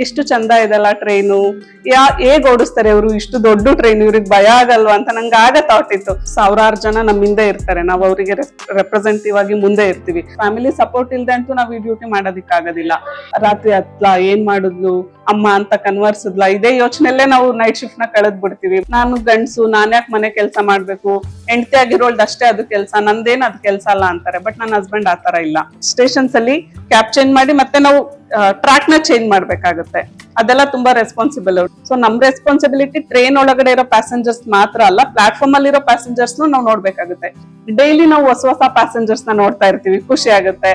ಎಷ್ಟು ಚಂದ ಇದೆಲ್ಲ ಟ್ರೈನು, ಹೇಗ್ ಓಡಿಸ್ತಾರೆ ಇವರು, ಇಷ್ಟು ದೊಡ್ಡ ಟ್ರೈನ್, ಇವ್ರಿಗೆ ಭಯ ಆಗಲ್ವಾ ಅಂತ ನಂಗೆ ಆಗ ಥಾಟ್ ಇತ್ತು. ಸಾವಿರಾರು ಜನ ನಮ್ಮ ಹಿಂದೆ ಇರ್ತಾರೆ, ನಾವು ಅವರಿಗೆ ರೆಪ್ರೆಸೆಂಟೇಟಿವ್ ಆಗಿ ಮುಂದೆ ಇರ್ತೀವಿ. ಫ್ಯಾಮಿಲಿ ಸಪೋರ್ಟ್ ಇಲ್ದೆ ಅಂತೂ ನಾವು ಈ ಡ್ಯೂಟಿ ಮಾಡೋದಿಕ್ಕಾಗೋದಿಲ್ಲ. ರಾತ್ರಿ ಹತ್ಲಾ, ಏನ್ ಮಾಡುದ್ಲು ಅಮ್ಮ ಅಂತ ಕನ್ವರ್ಸಿದ್ಲ, ಇದೇ ಯೋಚನೆಯಲ್ಲೇ ನಾವು ನೈಟ್ ಶಿಫ್ಟ್ ನ ಕಳೆದ್ ಬಿಡ್ತೀವಿ. ನಾನು ಗಂಡ್ಸು, ನಾನ್ ಯಾಕೆ ಮನೆ ಕೆಲಸ ಮಾಡ್ಬೇಕು, ಹೆಂಡತಿ ಆಗಿರೋಳ್ದು ಅಷ್ಟೇ ಅದು ಕೆಲಸ, ನಂದೇನ್ ಅದ್ ಕೆಲಸ ಅಲ್ಲ ಅಂತಾರೆ. ಬಟ್ ನನ್ನ ಹಸ್ಬೆಂಡ್ ಆತರ ಇಲ್ಲ. ಸ್ಟೇಷನ್ಸ್ ಅಲ್ಲಿ ಕ್ಯಾಬ್ ಚೇಂಜ್ ಮಾಡಿ ಮತ್ತೆ ನಾವು ಟ್ರ್ಯಾಕ್ ನ ಚೇಂಜ್ ಮಾಡ್ಬೇಕಾಗುತ್ತೆ. ಅದೆಲ್ಲ ತುಂಬಾ ರೆಸ್ಪಾನ್ಸಿಬಲ್. ಸೊ ನಮ್ ರೆಸ್ಪಾನ್ಸಿಬಿಲಿಟಿ ಟ್ರೈನ್ ಒಳಗಡೆ ಇರೋ ಪ್ಯಾಸೆಂಜರ್ಸ್ ಮಾತ್ರ ಅಲ್ಲ, ಪ್ಲಾಟ್ಫಾರ್ಮ್ ಅಲ್ಲಿ ಇರೋ ಪ್ಯಾಸೆಂಜರ್ಸ್ ನಾವು ನೋಡ್ಬೇಕಾಗುತ್ತೆ. ಡೈಲಿ ನಾವು ಹೊಸ ಹೊಸ ಪ್ಯಾಸೆಂಜರ್ಸ್ ನ ನೋಡ್ತಾ ಇರ್ತೀವಿ, ಖುಷಿ ಆಗುತ್ತೆ.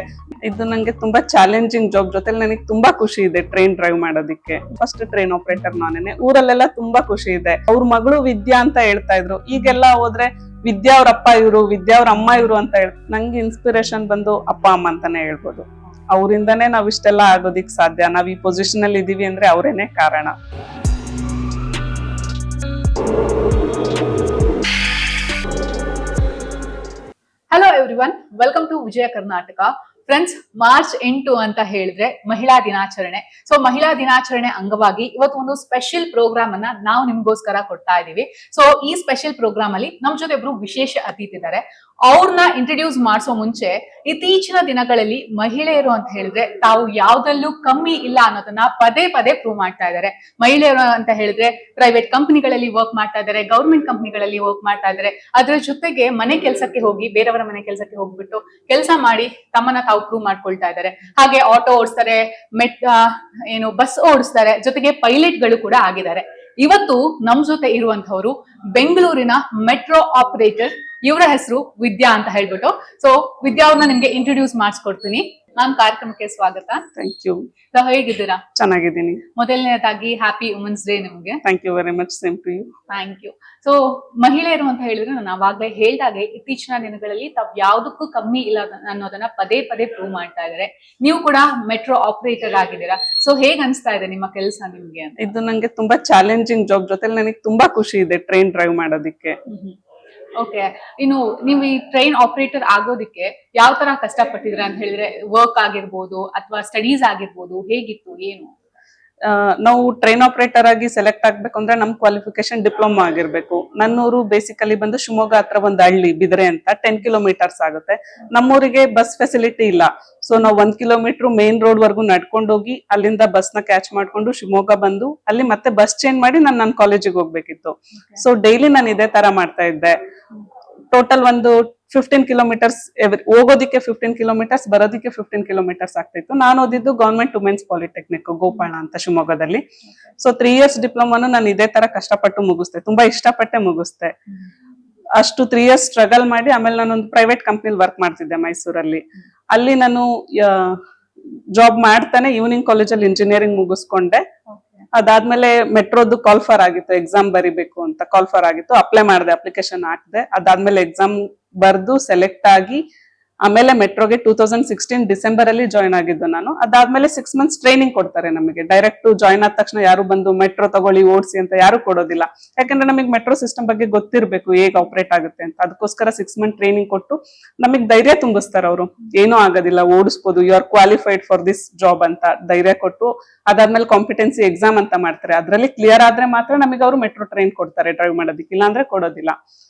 ಇದು ನಂಗೆ ತುಂಬಾ ಚಾಲೆಂಜಿಂಗ್ ಜಾಬ್, ಜೊತೆಲಿ ನನಗೆ ತುಂಬಾ ಖುಷಿ ಇದೆ ಟ್ರೈನ್ ಡ್ರೈವ್ ಮಾಡೋದಿಕ್ಕೆ. ಫಸ್ಟ್ ಟ್ರೈನ್ ಆಪರೇಟರ್ ನಾನೇನೆ. ಊರಲ್ಲೆಲ್ಲ ತುಂಬಾ ಖುಷಿ ಇದೆ. ಅವ್ರ ಮಗಳು ವಿದ್ಯಾ ಅಂತ ಹೇಳ್ತಾ ಇದ್ರು. ಈಗೆಲ್ಲ ಹೋದ್ರೆ ವಿದ್ಯಾ ಅವ್ರ ಅಪ್ಪ ಇವ್ರು, ವಿದ್ಯಾ ಅವ್ರ ಅಮ್ಮ ಇವ್ರು ಅಂತ ನಂಗೆ ಇನ್ಸ್ಪಿರೇಷನ್ ಬಂದು ಅಪ್ಪ ಅಮ್ಮ ಅಂತಾನೆ ಹೇಳ್ಬೋದು. ಅವರಿಂದಾನೇ ನಾವ್ ಇಷ್ಟೆಲ್ಲ ಆಗೋದಿಕ್ ಸಾಧ್ಯ. ನಾವ್ ಈ ಪೊಸಿಷನ್ ಅಲ್ಲಿ ಇದೀವಿ ಅಂದ್ರೆ ಅವರೇನೆ ಕಾರಣ. Hello everyone, welcome to Vijaya Karnataka. Friends, March 8 ಅಂತ ಹೇಳಿದ್ರೆ ಮಹಿಳಾ ದಿನಾಚರಣೆ. ಸೊ ಮಹಿಳಾ ದಿನಾಚರಣೆ ಅಂಗವಾಗಿ ಇವತ್ತು ಒಂದು ಸ್ಪೆಷಲ್ ಪ್ರೋಗ್ರಾಮ್ ಅನ್ನ ನಾವು ನಿಮ್ಗೋಸ್ಕರ ಕೊಡ್ತಾ ಇದೀವಿ. ಸೊ ಈ ಸ್ಪೆಷಲ್ ಪ್ರೋಗ್ರಾಮ್ ಅಲ್ಲಿ ನಮ್ ಜೊತೆ ಒಬ್ರು ವಿಶೇಷ ಅತಿಥಿ ಇದ್ದಾರೆ. ಅವ್ರನ್ನ ಇಂಟ್ರೊಡ್ಯೂಸ್ ಮಾಡಿಸೋ ಮುಂಚೆ, ಇತ್ತೀಚಿನ ದಿನಗಳಲ್ಲಿ ಮಹಿಳೆಯರು ಅಂತ ಹೇಳಿದ್ರೆ ತಾವು ಯಾವ್ದಲ್ಲೂ ಕಮ್ಮಿ ಇಲ್ಲ ಅನ್ನೋದನ್ನ ಪದೇ ಪದೇ ಪ್ರೂವ್ ಮಾಡ್ತಾ ಇದ್ದಾರೆ. ಮಹಿಳೆಯರು ಅಂತ ಹೇಳಿದ್ರೆ ಪ್ರೈವೇಟ್ ಕಂಪನಿಗಳಲ್ಲಿ ವರ್ಕ್ ಮಾಡ್ತಾ ಇದ್ದಾರೆ, ಗೌರ್ಮೆಂಟ್ ಕಂಪನಿಗಳಲ್ಲಿ ವರ್ಕ್ ಮಾಡ್ತಾ ಇದ್ದಾರೆ. ಅದ್ರ ಜೊತೆಗೆ ಮನೆ ಕೆಲಸಕ್ಕೆ ಹೋಗಿ, ಬೇರೆಯವರ ಮನೆ ಕೆಲಸಕ್ಕೆ ಹೋಗ್ಬಿಟ್ಟು ಕೆಲಸ ಮಾಡಿ ತಮ್ಮನ್ನ ತಾವು ಪ್ರೂವ್ ಮಾಡ್ಕೊಳ್ತಾ ಇದ್ದಾರೆ. ಹಾಗೆ ಆಟೋ ಓಡಿಸ್ತಾರೆ, ಬಸ್ ಓಡಿಸ್ತಾರೆ, ಜೊತೆಗೆ ಪೈಲಟ್ ಗಳು ಕೂಡ ಆಗಿದ್ದಾರೆ. ಇವತ್ತು ನಮ್ ಜೊತೆ ಇರುವಂತವ್ರು ಬೆಂಗಳೂರಿನ ಮೆಟ್ರೋ ಆಪರೇಟರ್. ಇವರ ಹೆಸರು ವಿದ್ಯಾ ಅಂತ ಹೇಳ್ಬಿಟ್ಟು. ಸೊ ವಿದ್ಯಾ ಅವ್ರನ್ನ ನಿಮ್ಗೆ ಇಂಟ್ರೊಡ್ಯೂಸ್ ಮಾಡಿಸ್ಕೊಡ್ತೀನಿ. ಮ್ಯಾಮ್, ಕಾರ್ಯಕ್ರಮಕ್ಕೆ ಸ್ವಾಗತ. Thank you. ಹೇಗಿದ್ದೀರಾ? ಚೆನ್ನಾಗಿದ್ದೀನಿ. ಮೊದಲನೇದಾಗಿ ಹ್ಯಾಪಿ ವುಮೆನ್ಸ್ ಡೇ ನಿಮ್ಗೆ. Thank you very much. Same to you. Thank you. So ಮಹಿಳೆಯರು ಅಂತ ಹೇಳಿದ್ರೆ ನಾನು ಅವಾಗಲೇ ಹೇಳ್ದಾಗೆ ಇತ್ತೀಚಿನ ದಿನಗಳಲ್ಲಿ ತಾವ್ ಯಾವ್ದಕ್ಕೂ ಕಮ್ಮಿ ಇಲ್ಲ ಅನ್ನೋದನ್ನ ಪದೇ ಪದೇ ಪ್ರೂವ್ ಮಾಡ್ತಾ ಇದ್ದಾರೆ. ನೀವು ಕೂಡ ಮೆಟ್ರೋ ಆಪರೇಟರ್ ಆಗಿದ್ದೀರಾ. ಸೊ ಹೇಗ್ ಅನ್ಸ್ತಾ ಇದೆ ನಿಮ್ಮ ಕೆಲಸ ನಿಮ್ಗೆ ಅಂತ? ಇದು ನಂಗೆ ತುಂಬಾ ಚಾಲೆಂಜಿಂಗ್ ಜಾಬ್, ಜೊತೆಲಿ ನನಗೆ ತುಂಬಾ ಖುಷಿ ಇದೆ ಟ್ರೈನ್ ಡ್ರೈವ್ ಮಾಡೋದಿಕ್ಕೆ. ಓಕೆ, ಇನ್ನು ನೀವು ಈ ಟ್ರೈನ್ ಆಪರೇಟರ್ ಆಗೋದಿಕ್ಕೆ ಯಾವ ತರ ಕಷ್ಟಪಟ್ಟಿದ್ರ ಅಂತ ಹೇಳಿದ್ರೆ, ವರ್ಕ್ ಆಗಿರ್ಬೋದು ಅಥವಾ ಸ್ಟಡೀಸ್ ಆಗಿರ್ಬೋದು, ಹೇಗಿತ್ತು, ಏನು? ನಾವು ಟ್ರೈನ್ ಆಪರೇಟರ್ ಆಗಿ ಸೆಲೆಕ್ಟ್ ಆಗ್ಬೇಕು ಅಂದ್ರೆ ನಮ್ ಕ್ವಾಲಿಫಿಕೇಶನ್ ಡಿಪ್ಲೊಮಾ ಆಗಿರ್ಬೇಕು. ನನ್ನೂರು ಬೇಸಿಕಲಿ ಬಂದು ಶಿವಮೊಗ್ಗ ಹತ್ರ ಒಂದು ಹಳ್ಳಿ ಬಿದ್ರೆ ಅಂತ, 10 ಕಿಲೋಮೀಟರ್ಸ್ ಆಗುತ್ತೆ. ನಮ್ಮೂರಿಗೆ ಬಸ್ ಫೆಸಿಲಿಟಿ ಇಲ್ಲ. ಸೊ ನಾವು 1 ಕಿಲೋಮೀಟರ್ ಮೇನ್ ರೋಡ್ ವರ್ಗು ನಡ್ಕೊಂಡು ಹೋಗಿ ಅಲ್ಲಿಂದ ಬಸ್ ನ ಕ್ಯಾಚ್ ಮಾಡ್ಕೊಂಡು ಶಿವಮೊಗ್ಗ ಬಂದು ಅಲ್ಲಿ ಮತ್ತೆ ಬಸ್ ಚೇಂಜ್ ಮಾಡಿ ನಾನು ನನ್ನ ಕಾಲೇಜಿಗೆ ಹೋಗ್ಬೇಕಿತ್ತು. ಸೊ ಡೈಲಿ ನಾನು ಇದೇ ತರ ಮಾಡ್ತಾ ಇದ್ದೆ. ಟೋಟಲ್ ಒಂದು 15 ಕಿಲೋಮೀಟರ್ಸ್ ಹೋಗೋದಿಕ್ಕೆ 15 ಕಿಲೋಮೀಟರ್ಸ್, ಬರೋದಿಕ್ಕೆ 15 ಕಿಲೋಮೀಟರ್ಸ್ ಆಗ್ತಿತ್ತು. ನಾನು ಓದಿದ್ದು ಗವರ್ಮೆಂಟ್ ವುಮೆನ್ಸ್ ಪಾಲಿಟೆಕ್ನಿಕ್ ಗೋಪಾಳ ಅಂತ ಶಿವಮೊಗ್ಗದಲ್ಲಿ. ಸೊ 3 ಇಯರ್ಸ್ ಡಿಪ್ಲೊಮಾನು ನಾನು ಇದೇ ತರ ಕಷ್ಟಪಟ್ಟು ಮುಗಿಸ್ತೆ, ತುಂಬಾ ಇಷ್ಟಪಟ್ಟೆ ಮುಗಿಸ್ತೆ. ಅಷ್ಟು 3 ಇಯರ್ಸ್ ಸ್ಟ್ರಗಲ್ ಮಾಡಿ ಆಮೇಲೆ ನಾನೊಂದು ಪ್ರೈವೇಟ್ ಕಂಪ್ನಿಲಿ ವರ್ಕ್ ಮಾಡ್ತಿದ್ದೆ ಮೈಸೂರಲ್ಲಿ. ಅಲ್ಲಿ ನಾನು ಜಾಬ್ ಮಾಡ್ತಾನೆ ಈವ್ನಿಂಗ್ ಕಾಲೇಜಲ್ಲಿ ಇಂಜಿನಿಯರಿಂಗ್ ಮುಗಿಸ್ಕೊಂಡೆ. ಅದಾದ್ಮೇಲೆ ಮೆಟ್ರೋದು ಕಾಲ್ಫರ್ ಆಗಿತ್ತು, ಎಕ್ಸಾಮ್ ಬರಿಬೇಕು ಅಂತ ಕಾಲ್ಫರ್ ಆಗಿತ್ತು. ಅಪ್ಲೈ ಮಾಡಿದೆ, ಅಪ್ಲಿಕೇಶನ್ ಹಾಕಿದೆ. ಅದಾದ್ಮೇಲೆ ಎಕ್ಸಾಮ್ ಬರ್ದು ಸೆಲೆಕ್ಟ್ ಆಗಿ ಆಮೇಲೆ ಮೆಟ್ರೋಗೆ 2016 ಡಿಸೆಂಬರ್ ಅಲ್ಲಿ ಜಾಯ್ನ್ ಆಗಿದ್ದು ನಾನು. ಅದಾದ್ಮೇಲೆ 6 ಮಂತ್ಸ್ ಟ್ರೈನಿಂಗ್ ಕೊಡ್ತಾರೆ ನಮಗೆ. ಡೈರೆಕ್ಟ್ ಜಾಯ್ನ್ ಆದ ತಕ್ಷಣ ಯಾರು ಬಂದು ಮೆಟ್ರೋ ತಗೊಳ್ಳಿ ಓಡಿಸಿ ಅಂತ ಯಾರು ಕೊಡೋದಿಲ್ಲ. ಯಾಕಂದ್ರೆ ನಮಗೆ ಮೆಟ್ರೋ ಸಿಸ್ಟಮ್ ಬಗ್ಗೆ ಗೊತ್ತಿರ್ಬೇಕು, ಹೇಗೆ ಆಪರೇಟ್ ಆಗುತ್ತೆ ಅಂತ. ಅದಕ್ಕೋಸ್ಕರ 6 ಮಂತ್ ಟ್ರೈನಿಂಗ್ ಕೊಟ್ಟು ನಮಗೆ ಧೈರ್ಯ ತುಂಬಿಸ್ತಾರೆ ಅವರು. ಏನೂ ಆಗೋದಿಲ್ಲ, ಓಡಿಸ್ಬೋದು, you are qualified for this job ಅಂತ ಧೈರ್ಯ ಕೊಟ್ಟು ಅದಾದ್ಮೇಲೆ ಕಾಂಪಿಟೆನ್ಸಿ ಎಕ್ಸಾಮ್ ಅಂತ ಮಾಡ್ತಾರೆ. ಅದ್ರಲ್ಲಿ ಕ್ಲಿಯರ್ ಆದ್ರೆ ಮಾತ್ರ ನಮಗೆ ಅವರು ಮೆಟ್ರೋ ಟ್ರೈನ್ ಕೊಡ್ತಾರೆ ಡ್ರೈವ್ ಮಾಡೋದಿಕ್ಕೆ, ಇಲ್ಲಾಂದ್ರೆ ಕೊಡೋದಿಲ್ಲ.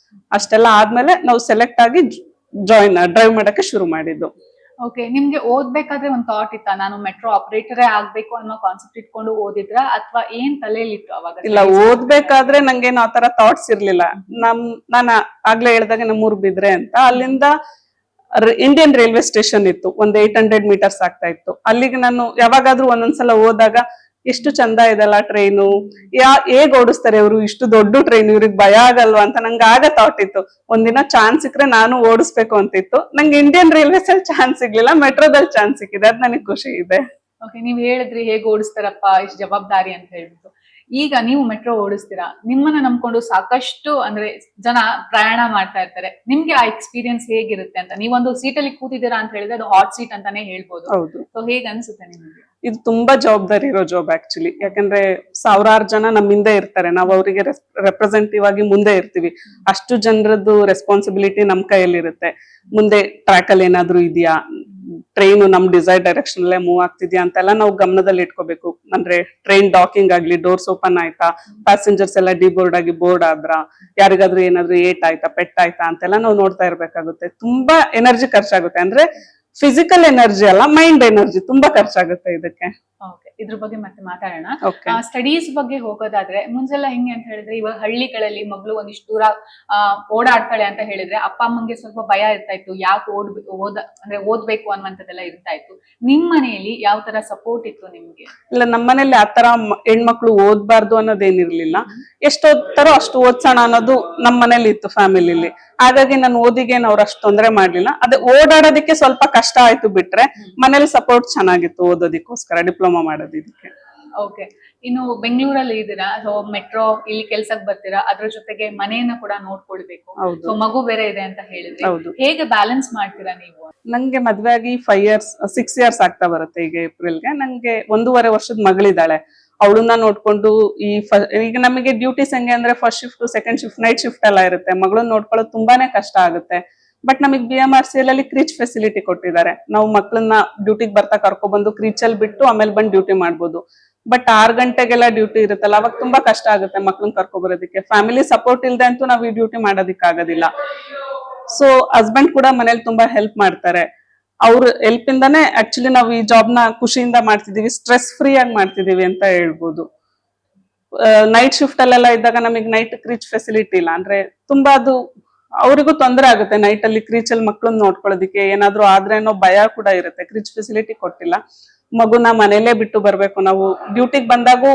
ಅಷ್ಟೆಲ್ಲ ಆದ್ಮೇಲೆ ನಾವು ಸೆಲೆಕ್ಟ್ ಆಗಿ ಡ್ರೈವ್ ಮಾಡಕ್ಕೆ ಶುರು ಮಾಡಿದ್ದು. ಓಕೆ, ನಿಮ್ಗೆ ಓದ್ಬೇಕಾದ್ರೆ ಒಂದ್ ಥಾಟ್ ಇತ್ತ, ನಾನು ಮೆಟ್ರೋ ಆಪರೇಟರೇ ಆಗ್ಬೇಕು ಅನ್ನೋ ಕಾನ್ಸೆಪ್ಟ್ ಇಟ್ಕೊಂಡು ಓದಿದ್ರ ಅಥವಾ ಏನ್ ತಲೆಯಲ್ಲಿತ್ತು ಅವಾಗ? ಇಲ್ಲ, ಓದ್ಬೇಕಾದ್ರೆ ನಂಗೇನು ಆತರ ಥಾಟ್ಸ್ ಇರ್ಲಿಲ್ಲ. ನಾನು ಆಗ್ಲೇ ಹೇಳ್ದಾಗ ನಮ್ಮೂರ್ ಬಿದ್ರೆ ಅಂತ, ಅಲ್ಲಿಂದ ಇಂಡಿಯನ್ ರೈಲ್ವೆ ಸ್ಟೇಷನ್ ಇತ್ತು, ಒಂದ್ 800 ಮೀಟರ್ಸ್ ಆಗ್ತಾ ಇತ್ತು. ಅಲ್ಲಿಗೆ ನಾನು ಯಾವಾಗಾದ್ರೂ ಒಂದೊಂದ್ಸಲ ಹೋದಾಗ ಎಷ್ಟು ಚಂದ ಇದೆಲ್ಲ ಟ್ರೈನು, ಹೇಗ್ ಓಡಿಸ್ತಾರೆ ಇವರು, ಇಷ್ಟು ದೊಡ್ಡ ಟ್ರೈನ್, ಇವ್ರಿಗೆ ಭಯ ಆಗಲ್ವಾ ಅಂತ ನಂಗೆ ಆಗ ಥಾಟ್ ಇತ್ತು. ಒಂದಿನ ಚಾನ್ಸ್ ಸಿಕ್ಕರೆ ನಾನು ಓಡಿಸ್ಬೇಕು ಅಂತಿತ್ತು. ನಂಗೆ ಇಂಡಿಯನ್ ರೈಲ್ವೇಸ್ ಅಲ್ಲಿ ಚಾನ್ಸ್ ಸಿಗ್ಲಿಲ್ಲ, ಮೆಟ್ರೋದಲ್ಲಿ ಚಾನ್ಸ್ ಸಿಕ್ಕಿದೆ. ಅದ್ ನನಗೆ ಖುಷಿ ಇದೆ. ಓಕೆ, ನೀವ್ ಹೇಳಿದ್ರಿ ಹೇಗ್ ಓಡಿಸ್ತಾರಪ್ಪ, ಇಷ್ಟು ಜವಾಬ್ದಾರಿ ಅಂತ ಹೇಳ್ಬಿಟ್ಟು. ಈಗ ನೀವು ಮೆಟ್ರೋ ಓಡಿಸ್ತೀರಾ, ನಿಮ್ಮನ್ನ ನಂಬ್ಕೊಂಡು ಸಾಕಷ್ಟು ಅಂದ್ರೆ ಜನ ಪ್ರಯಾಣ ಮಾಡ್ತಾ ಇರ್ತಾರೆ. ನಿಮ್ಗೆ ಆ ಎಕ್ಸ್ಪೀರಿಯನ್ಸ್ ಹೇಗಿರುತ್ತೆ ಅಂತ? ನೀವೊಂದು ಸೀಟಲ್ಲಿ ಕೂತಿದ್ದೀರಾ ಅಂತ ಹೇಳಿದ್ರೆ ಅದು ಹಾಟ್ ಸೀಟ್ ಅಂತಾನೆ ಹೇಳ್ಬೋದು. ಹೌದು. ಸೊ ಹೇಗ್ ಅನ್ಸುತ್ತೆ ನಿಮ್ಗೆ? ಇದು ತುಂಬಾ ಜವಾಬ್ದಾರಿ ಇರೋ ಜಾಬ್ ಆಕ್ಚುಲಿ. ಯಾಕಂದ್ರೆ ಸಾವಿರಾರು ಜನ ನಮ್ಮಿಂದ ಇರ್ತಾರೆ, ನಾವು ಅವರಿಗೆ ರೆಪ್ರೆಸೆಂಟೇಟಿವ್ ಆಗಿ ಮುಂದೆ ಇರ್ತೀವಿ. ಅಷ್ಟು ಜನರದ್ದು ರೆಸ್ಪಾನ್ಸಿಬಿಲಿಟಿ ನಮ್ ಕೈಯಲ್ಲಿರುತ್ತೆ. ಮುಂದೆ ಟ್ರ್ಯಾಕ್ ಅಲ್ಲಿ ಏನಾದ್ರು ಇದೆಯಾ, ಟ್ರೈನ್ ನಮ್ ಡಿಸೈರ್ ಡೈರೆಕ್ಷನ್ ಅಲ್ಲೇ ಮೂವ್ ಆಗ್ತಿದ್ಯಾ ಅಂತೆಲ್ಲ ನಾವು ಗಮನದಲ್ಲಿ ಇಟ್ಕೋಬೇಕು. ಅಂದ್ರೆ ಟ್ರೈನ್ ಡಾಕಿಂಗ್ ಆಗ್ಲಿ, ಡೋರ್ಸ್ ಓಪನ್ ಆಯ್ತಾ, ಪ್ಯಾಸೆಂಜರ್ಸ್ ಎಲ್ಲ ಡಿಬೋರ್ಡ್ ಆಗಿ ಬೋರ್ಡ್ ಆದ್ರ, ಯಾರಿಗಾದ್ರೂ ಏನಾದ್ರು ಏಟ್ ಆಯ್ತಾ, ಪೆಟ್ ಆಯ್ತಾ ಅಂತೆಲ್ಲ ನಾವು ನೋಡ್ತಾ ಇರ್ಬೇಕಾಗುತ್ತೆ. ತುಂಬಾ ಎನರ್ಜಿ ಖರ್ಚಾಗುತ್ತೆ. ಅಂದ್ರೆ ಫಿಸಿಕಲ್ ಎನರ್ಜಿ ಅಲ್ಲ, ಮೈಂಡ್ ಎನರ್ಜಿ ತುಂಬಾ ಖರ್ಚಾಗುತ್ತೆ ಇದಕ್ಕೆ. ಓಕೆ, ಇದ್ರ ಬಗ್ಗೆ ಮತ್ತೆ ಮಾತಾಡೋಣ. ಓಕೆ. ಸ್ಟಡೀಸ್ ಬಗ್ಗೆ ಹೋಗೋದಾದ್ರೆ ಮುಂಚೆಲ್ಲ ಹೆಂಗೆ ಅಂತ ಹೇಳಿದ್ರೆ, ಇವಾಗ ಹಳ್ಳಿಗಳಲ್ಲಿ ಮಗಳು ಒಂದಿಷ್ಟು ದೂರ ಓಡಾಡ್ತಾಳೆ ಅಂತ ಹೇಳಿದ್ರೆ ಅಪ್ಪ ಅಮ್ಮಂಗೆ ಸ್ವಲ್ಪ ಭಯ ಇರ್ತಾ ಇತ್ತು, ಯಾಕೆ ಓದ್ಬೇಕು ಅನ್ನುವಂಥದ್ದೆಲ್ಲ ಇರ್ತಾ ಇತ್ತು. ನಿಮ್ ಮನೆಯಲ್ಲಿ ಯಾವ ತರ ಸಪೋರ್ಟ್ ಇತ್ತು ನಿಮ್ಗೆ? ಇಲ್ಲ, ನಮ್ಮನೇಲಿ ಆತರ ಹೆಣ್ಮಕ್ಳು ಓದ್ಬಾರ್ದು ಅನ್ನೋದೇನಿರ್ಲಿಲ್ಲ. ಎಷ್ಟು ಓದ್ತಾರೋ ಅಷ್ಟು ಓದ್ಸೋಣ ಅನ್ನೋದು ನಮ್ಮ ಮನೇಲಿ ಇತ್ತು, ಫ್ಯಾಮಿಲಿಲಿ. ಹಾಗಾಗಿ ನಾನು ಓದಿಗೇನು ಅವ್ರು ಅಷ್ಟು ತೊಂದರೆ ಮಾಡ್ಲಿಲ್ಲ. ಅದೇ ಓಡಾಡೋದಕ್ಕೆ ಸ್ವಲ್ಪ ಕಷ್ಟ ಆಯ್ತು ಬಿಟ್ರೆ ಮನೇಲಿ ಸಪೋರ್ಟ್ ಚೆನ್ನಾಗಿತ್ತು ಓದೋದಕ್ಕೋಸ್ಕರ, ಡಿಪ್ಲೊಮಾ ಮಾಡೋದಿಕ್ಕೆ. ಓಕೆ, ಇನ್ನು ಬೆಂಗಳೂರಲ್ಲಿ ಇದ್ದೀರಾ, ಸೊ ಮೆಟ್ರೋ ಇಲ್ಲಿ ಕೆಲ್ಸಕ್ಕೆ ಬರ್ತೀರಾ, ಅದ್ರ ಜೊತೆಗೆ ಮನೆಯನ್ನ ಕೂಡ ನೋಡ್ಕೊಳ್ಬೇಕು. ಹೌದು. ಸೊ ಮಗು ಬೇರೆ ಇದೆ ಅಂತ ಹೇಳಿದ್ರೆ ಹೌದು. ಹೇಗೆ ಬ್ಯಾಲೆನ್ಸ್ ಮಾಡ್ತೀರಾ ನೀವು? ನಂಗೆ ಮದ್ವೆ ಆಗಿ 6 ಇಯರ್ಸ್ ಆಗ್ತಾ ಬರುತ್ತೆ ಈಗ ಏಪ್ರಿಲ್ಗೆ. ನಂಗೆ 1.5 ವರ್ಷದ ಮಗಳಿದ್ದಾಳೆ. ಅವಳನ್ನ ನೋಡ್ಕೊಂಡು ಈಗ ನಮಗೆ ಡ್ಯೂಟೀಸ್ ಹೆಂಗೆ ಅಂದ್ರೆ first shift, second shift, night shift ಎಲ್ಲ ಇರುತ್ತೆ. ಮಗಳನ್ನ ನೋಡ್ಕೊಳ್ಳೋದು ತುಂಬಾನೇ ಕಷ್ಟ ಆಗುತ್ತೆ. ಬಟ್ ನಮಗೆ BMRCL ಅಲ್ಲಿ ಕ್ರೀಚ್ ಫೆಸಿಲಿಟಿ ಕೊಟ್ಟಿದ್ದಾರೆ. ನಾವು ಮಕ್ಕಳನ್ನ ಡ್ಯೂಟಿಗೆ ಬರ್ತಾ ಕರ್ಕೊಬಂದು ಕ್ರೀಚಲ್ಲಿ ಬಿಟ್ಟು ಆಮೇಲೆ ಬಂದು ಡ್ಯೂಟಿ ಮಾಡ್ಬೋದು. ಬಟ್ 6 ಗಂಟೆಗೆಲ್ಲ ಡ್ಯೂಟಿ ಇರುತ್ತಲ್ಲ, ಅವಾಗ ತುಂಬಾ ಕಷ್ಟ ಆಗುತ್ತೆ ಮಕ್ಳನ್ನ ಕರ್ಕೊಬರೋದಕ್ಕೆ. ಫ್ಯಾಮಿಲಿ ಸಪೋರ್ಟ್ ಇಲ್ದೆ ಅಂತೂ ನಾವು ಈ ಡ್ಯೂಟಿ ಮಾಡೋದಿಕ್ ಆಗೋದಿಲ್ಲ. ಸೊ ಹಸ್ಬೆಂಡ್ ಕೂಡ ಮನೇಲಿ ತುಂಬಾ ಹೆಲ್ಪ್ ಮಾಡ್ತಾರೆ. ಅವ್ರ ಹೆಲ್ಪ್ ಇಂದಾನೆ ಆಕ್ಚುಲಿ ನಾವು ಈ ಜಾಬ್ ನ ಖುಷಿಯಿಂದ ಮಾಡ್ತಿದೀವಿ, ಸ್ಟ್ರೆಸ್ ಫ್ರೀ ಆಗಿ ಮಾಡ್ತಿದೀವಿ ಅಂತ ಹೇಳ್ಬೋದು. ನೈಟ್ ಶಿಫ್ಟ್ ಅಲ್ಲೆಲ್ಲ ಇದ್ದಾಗ ನಮಗೆ ನೈಟ್ ಕ್ರೀಚ್ ಫೆಸಿಲಿಟಿ ಇಲ್ಲ. ಅಂದ್ರೆ ತುಂಬಾ ಅದು ಅವರಿಗೂ ತೊಂದರೆ ಆಗುತ್ತೆ ನೈಟ್ ಅಲ್ಲಿ ಕ್ರೀಚಲ್ಲಿ ಮಕ್ಳನ್ನ ನೋಡ್ಕೊಳ್ಳೋದಿಕ್ಕೆ. ಏನಾದ್ರು ಆದ್ರೇನೋ ಭಯ ಕೂಡ ಇರುತ್ತೆ. ಕ್ರೀಚ್ ಫೆಸಿಲಿಟಿ ಕೊಟ್ಟಿಲ್ಲ. ಮಗುನ ಮನೇಲೆ ಬಿಟ್ಟು ಬರ್ಬೇಕು ನಾವು. ಡ್ಯೂಟಿಗೆ ಬಂದಾಗೂ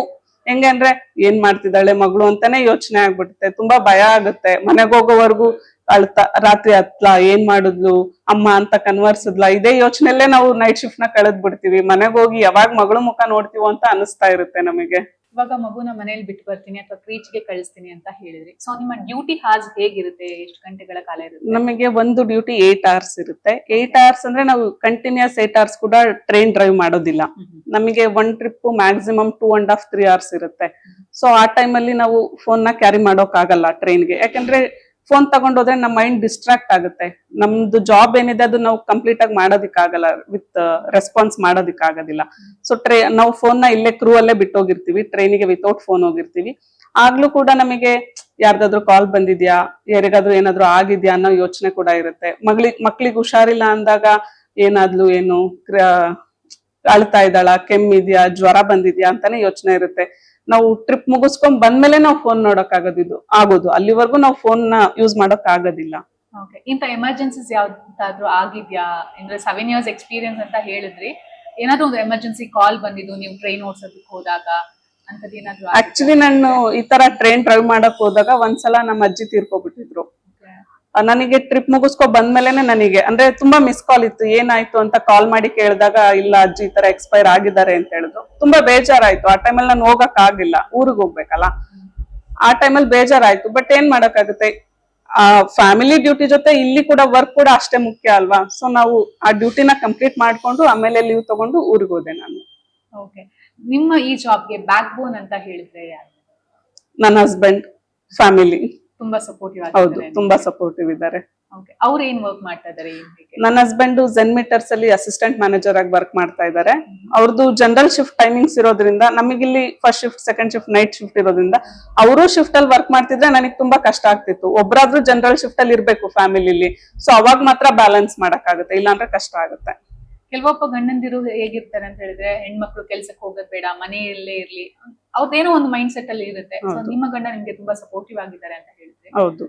ಹೆಂಗೆ ಅಂದ್ರೆ ಏನ್ ಮಾಡ್ತಿದ್ದಾಳೆ ಮಗಳು ಅಂತಾನೆ ಯೋಚನೆ ಆಗ್ಬಿಡುತ್ತೆ. ತುಂಬಾ ಭಯ ಆಗುತ್ತೆ. ಮನೆಗೆ ಹೋಗೋವರೆಗೂ ಅಳ್ತಾ, ರಾತ್ರಿ ಹತ್ಲಾ, ಏನ್ ಮಾಡುದ್ಲು ಅಮ್ಮ ಅಂತ ಕನ್ವರ್ಸಿದ್ಲಾ, ಇದೇ ಯೋಚನೆಯಲ್ಲೇ ನಾವು ನೈಟ್ ಶಿಫ್ಟ್ ನ ಕಳೆದ್ ಬಿಡ್ತೀವಿ. ಮನೆಗೆ ಹೋಗಿ ಯಾವಾಗ ಮಗಳು ಮುಖ ನೋಡ್ತೀವೋ ಅಂತ ಅನಿಸ್ತಾ ಇರುತ್ತೆ ನಮಗೆ. ಇವಾಗ ಮಗುನ ಮನೇಲಿ ಬಿಟ್ಟು ಬರ್ತೀನಿ ಅಥವಾ ಕ್ರೀಚ್ಗೆ ಕಳಿಸ್ತೀನಿ ಅಂತ ಹೇಳಿದ್ರಿ. ಸೊ ನಿಮ್ಮ ಡ್ಯೂಟಿ ಹಾರ್ಸ್ ಹೇಗಿರುತ್ತೆ? ಎಷ್ಟು ಗಂಟೆಗಳ ಕಾಲ ಇರುತ್ತೆ? ನಮಗೆ ಒಂದು ಡ್ಯೂಟಿ 8 hours ಇರುತ್ತೆ. 8 hours ಅಂದ್ರೆ ನಾವು ಕಂಟಿನ್ಯೂಸ್ 8 hours ಕೂಡ ಟ್ರೈನ್ ಡ್ರೈವ್ ಮಾಡೋದಿಲ್ಲ. ನಮಗೆ ಒಂದ್ ಟ್ರಿಪ್ ಮ್ಯಾಕ್ಸಿಮಮ್ 2.5 3 hours ಇರುತ್ತೆ. ಸೊ ಆ ಟೈಮಲ್ಲಿ ನಾವು ಫೋನ್ ನ ಕ್ಯಾರಿ ಮಾಡೋಕ್ ಆಗಲ್ಲ ಟ್ರೈನ್ಗೆ. ಯಾಕಂದ್ರೆ ಫೋನ್ ತಗೊಂಡೋದ್ರೆ ನಮ್ಮ ಮೈಂಡ್ ಡಿಸ್ಟ್ರಾಕ್ಟ್ ಆಗುತ್ತೆ. ನಮ್ದು ಜಾಬ್ ಏನಿದೆ ಅದು ನಾವು ಕಂಪ್ಲೀಟ್ ಆಗಿ ಮಾಡೋದಿಕ್ಕಾಗಲ್ಲ, ವಿತ್ ರೆಸ್ಪಾನ್ಸ್ ಮಾಡೋದಿಕ್ಕಾಗೋದಿಲ್ಲ. ಸೊ ನಾವು ಫೋನ್ ನ ಇಲ್ಲೇ ಕ್ರೂ ಅಲ್ಲೇ ಬಿಟ್ಟೋಗಿರ್ತೀವಿ, ಟ್ರೈನಿಗೆ ವಿತೌಟ್ ಫೋನ್ ಹೋಗಿರ್ತೀವಿ. ಆಗ್ಲೂ ಕೂಡ ನಮಗೆ ಯಾರ್ದಾದ್ರು ಕಾಲ್ ಬಂದಿದ್ಯಾ, ಯಾರಿಗಾದ್ರೂ ಏನಾದ್ರು ಆಗಿದ್ಯಾ ಅನ್ನೋ ಯೋಚನೆ ಕೂಡ ಇರುತ್ತೆ. ಮಕ್ಳಿಗೆ ಹುಷಾರಿಲ್ಲ ಅಂದಾಗ ಏನಾದ್ಲು, ಏನು ಅಳ್ತಾ ಇದ್ದಾಳ, ಕೆಮ್ಮಿದ್ಯಾ, ಜ್ವರ ಬಂದಿದ್ಯಾ ಅಂತಾನೆ ಯೋಚನೆ ಇರುತ್ತೆ. ನಾವು ಟ್ರಿಪ್ ಮುಗಿಸ್ಕೊಂಡ್ ಬಂದ್ಮೇಲೆ ನಾವು ಫೋನ್ ನೋಡಕ್ ಆಗೋದು. ಅಲ್ಲಿವರೆಗೂ ನಾವು ಫೋನ್ ನ ಯೂಸ್ ಮಾಡಕ್ ಆಗೋದಿಲ್ಲ. ಓಕೆ, ಇಂತ ಎಮರ್ಜೆನ್ಸೀಸ್ ಯಾವ್ದಾದ್ರು ಆಗಿದ್ಯಾ? ಅಂದ್ರೆ 7 years ಎಕ್ಸ್ಪೀರಿಯನ್ಸ್ ಅಂತ ಹೇಳಿದ್ರಿ, ಏನಾದ್ರು ಒಂದು ಎಮರ್ಜೆನ್ಸಿ ಕಾಲ್ ಬಂದಿದ್ದು ನೀವು ಟ್ರೈನ್ ಓಡಿಸೋದಕ್ಕೆ ಹೋದಾಗ ಅಂತದ್ ಏನಾದ್ರು? ಆಕ್ಚುಲಿ ನಾನು ಈ ತರ ಟ್ರೈನ್ ಡ್ರೈವ್ ಮಾಡಕ್ ಹೋದಾಗ ಒಂದ್ಸಲ ನಮ್ಮ ಅಜ್ಜಿ ತೀರ್ಕೊಬಿಟ್ಟಿದ್ರು. ನನಗೆ ಟ್ರಿಪ್ ಮುಗಿಸ್ಕೊ ಬಂದ್ಮೇಲೆನೆ ನನಗೆ ಅಂದ್ರೆ ತುಂಬಾ ಮಿಸ್ ಕಾಲ್ ಇತ್ತು. ಏನಾಯ್ತು ಅಂತ ಕಾಲ್ ಮಾಡಿ ಕೇಳಿದಾಗ, ಇಲ್ಲ ಅಜ್ಜಿ ಈ ತರ ಎಕ್ಸ್ಪೈರ್ ಆಗಿದ್ದಾರೆ ಅಂತ ಹೇಳಿದ್ರು. ತುಂಬಾ ಬೇಜಾರಾಯ್ತು. ಆ ಟೈಮಲ್ಲಿ ನಾನು ಹೋಗಕ್ ಆಗಿಲ್ಲ, ಊರಿಗೆ ಹೋಗ್ಬೇಕಲ್ಲ. ಆ ಟೈಮಲ್ಲಿ ಬೇಜಾರಾಯ್ತು. ಬಟ್ ಏನ್ ಮಾಡಕ್ಕಾಗುತ್ತೆ, ಆ ಫ್ಯಾಮಿಲಿ ಡ್ಯೂಟಿ ಜೊತೆ ಇಲ್ಲಿ ಕೂಡ ವರ್ಕ್ ಕೂಡ ಅಷ್ಟೇ ಮುಖ್ಯ ಅಲ್ವಾ. ಸೊ ನಾವು ಆ ಡ್ಯೂಟಿನ ಕಂಪ್ಲೀಟ್ ಮಾಡ್ಕೊಂಡು ಆಮೇಲೆ ಲೀವ್ ತಗೊಂಡು ಊರಿಗೆ ಹೋದೆ ನಾನು. ಓಕೆ, ನಿಮ್ಮ ಈ ಜಾಬ್ಗೆ ಬ್ಯಾಕ್ ಬೋನ್ ಅಂತ ಹೇಳಿದ್ರೆ ಯಾರು? ನನ್ನ ಹಸ್ಬೆಂಡ್, ಫ್ಯಾಮಿಲಿ ತುಂಬಾ ಸಪೋರ್ಟಿವ್ ಹೌದು, ಆಗಿದ್ದಾರೆ. ತುಂಬಾ ಸಪೋರ್ಟಿವ್ ಇದ್ದಾರೆ. ಓಕೆ, ಅವ್ರು ಏನ್ ವರ್ಕ್ ಮಾಡ್ತಾ ಇದ್ದಾರೆ? ನನ್ನ ಹಸ್ಬೆಂಡ್ ಝೆನ್ಮೀಟರ್ಸ್ ಅಲ್ಲಿ ಅಸಿಸ್ಟೆಂಟ್ ಮ್ಯಾನೇಜರ್ ಆಗಿ ವರ್ಕ್ ಮಾಡ್ತಾ ಇದ್ದಾರೆ. ಅವ್ರದ್ದು ಜನರಲ್ ಶಿಫ್ಟ್ ಟೈಮಿಂಗ್ಸ್ ಇರೋದ್ರಿಂದ, ನಮಗಿಲ್ಲಿ first shift, second shift, night shift ಇರೋದ್ರಿಂದ ಅವರು ಶಿಫ್ಟ್ ಅಲ್ಲಿ ವರ್ಕ್ ಮಾಡ್ತಿದ್ರೆ ನನಗೆ ತುಂಬಾ ಕಷ್ಟ ಆಗ್ತಿತ್ತು. ಒಬ್ರಾದ್ರೂ ಜನರಲ್ ಶಿಫ್ಟ್ ಅಲ್ಲಿ ಇರ್ಬೇಕು ಫ್ಯಾಮಿಲಿಲಿ. ಸೊ ಅವಾಗ ಮಾತ್ರ ಬ್ಯಾಲೆನ್ಸ್ ಮಾಡಕ್ ಆಗುತ್ತೆ, ಇಲ್ಲಾಂದ್ರೆ ಕಷ್ಟ ಆಗುತ್ತೆ. ಕೆಲವೊಬ್ಬ ಗಂಡಂದಿರು ಹೇಗಿರ್ತಾರೆ ಅಂತ ಹೇಳಿದ್ರೆ, ಹೆಣ್ಮಕ್ಳು ಕೆಲ್ಸಕ್ಕೆ ಹೋಗೋದ್ ಬೇಡ, ಮನೆಯಲ್ಲೇ ಇರ್ಲಿ, ಅವ್ರದ್ದೇನೋ ಒಂದು ಮೈಂಡ್ ಸೆಟ್ ಅಲ್ಲಿ ಇರುತ್ತೆ. ಸೊ ನಿಮ್ಮ ಗಂಡ ನಿಮ್ಗೆ ತುಂಬಾ ಸಪೋರ್ಟಿವ್ ಆಗಿದ್ದಾರೆ ಅಂತ ಹೇಳಿದ್ರೆ, ಹೌದು.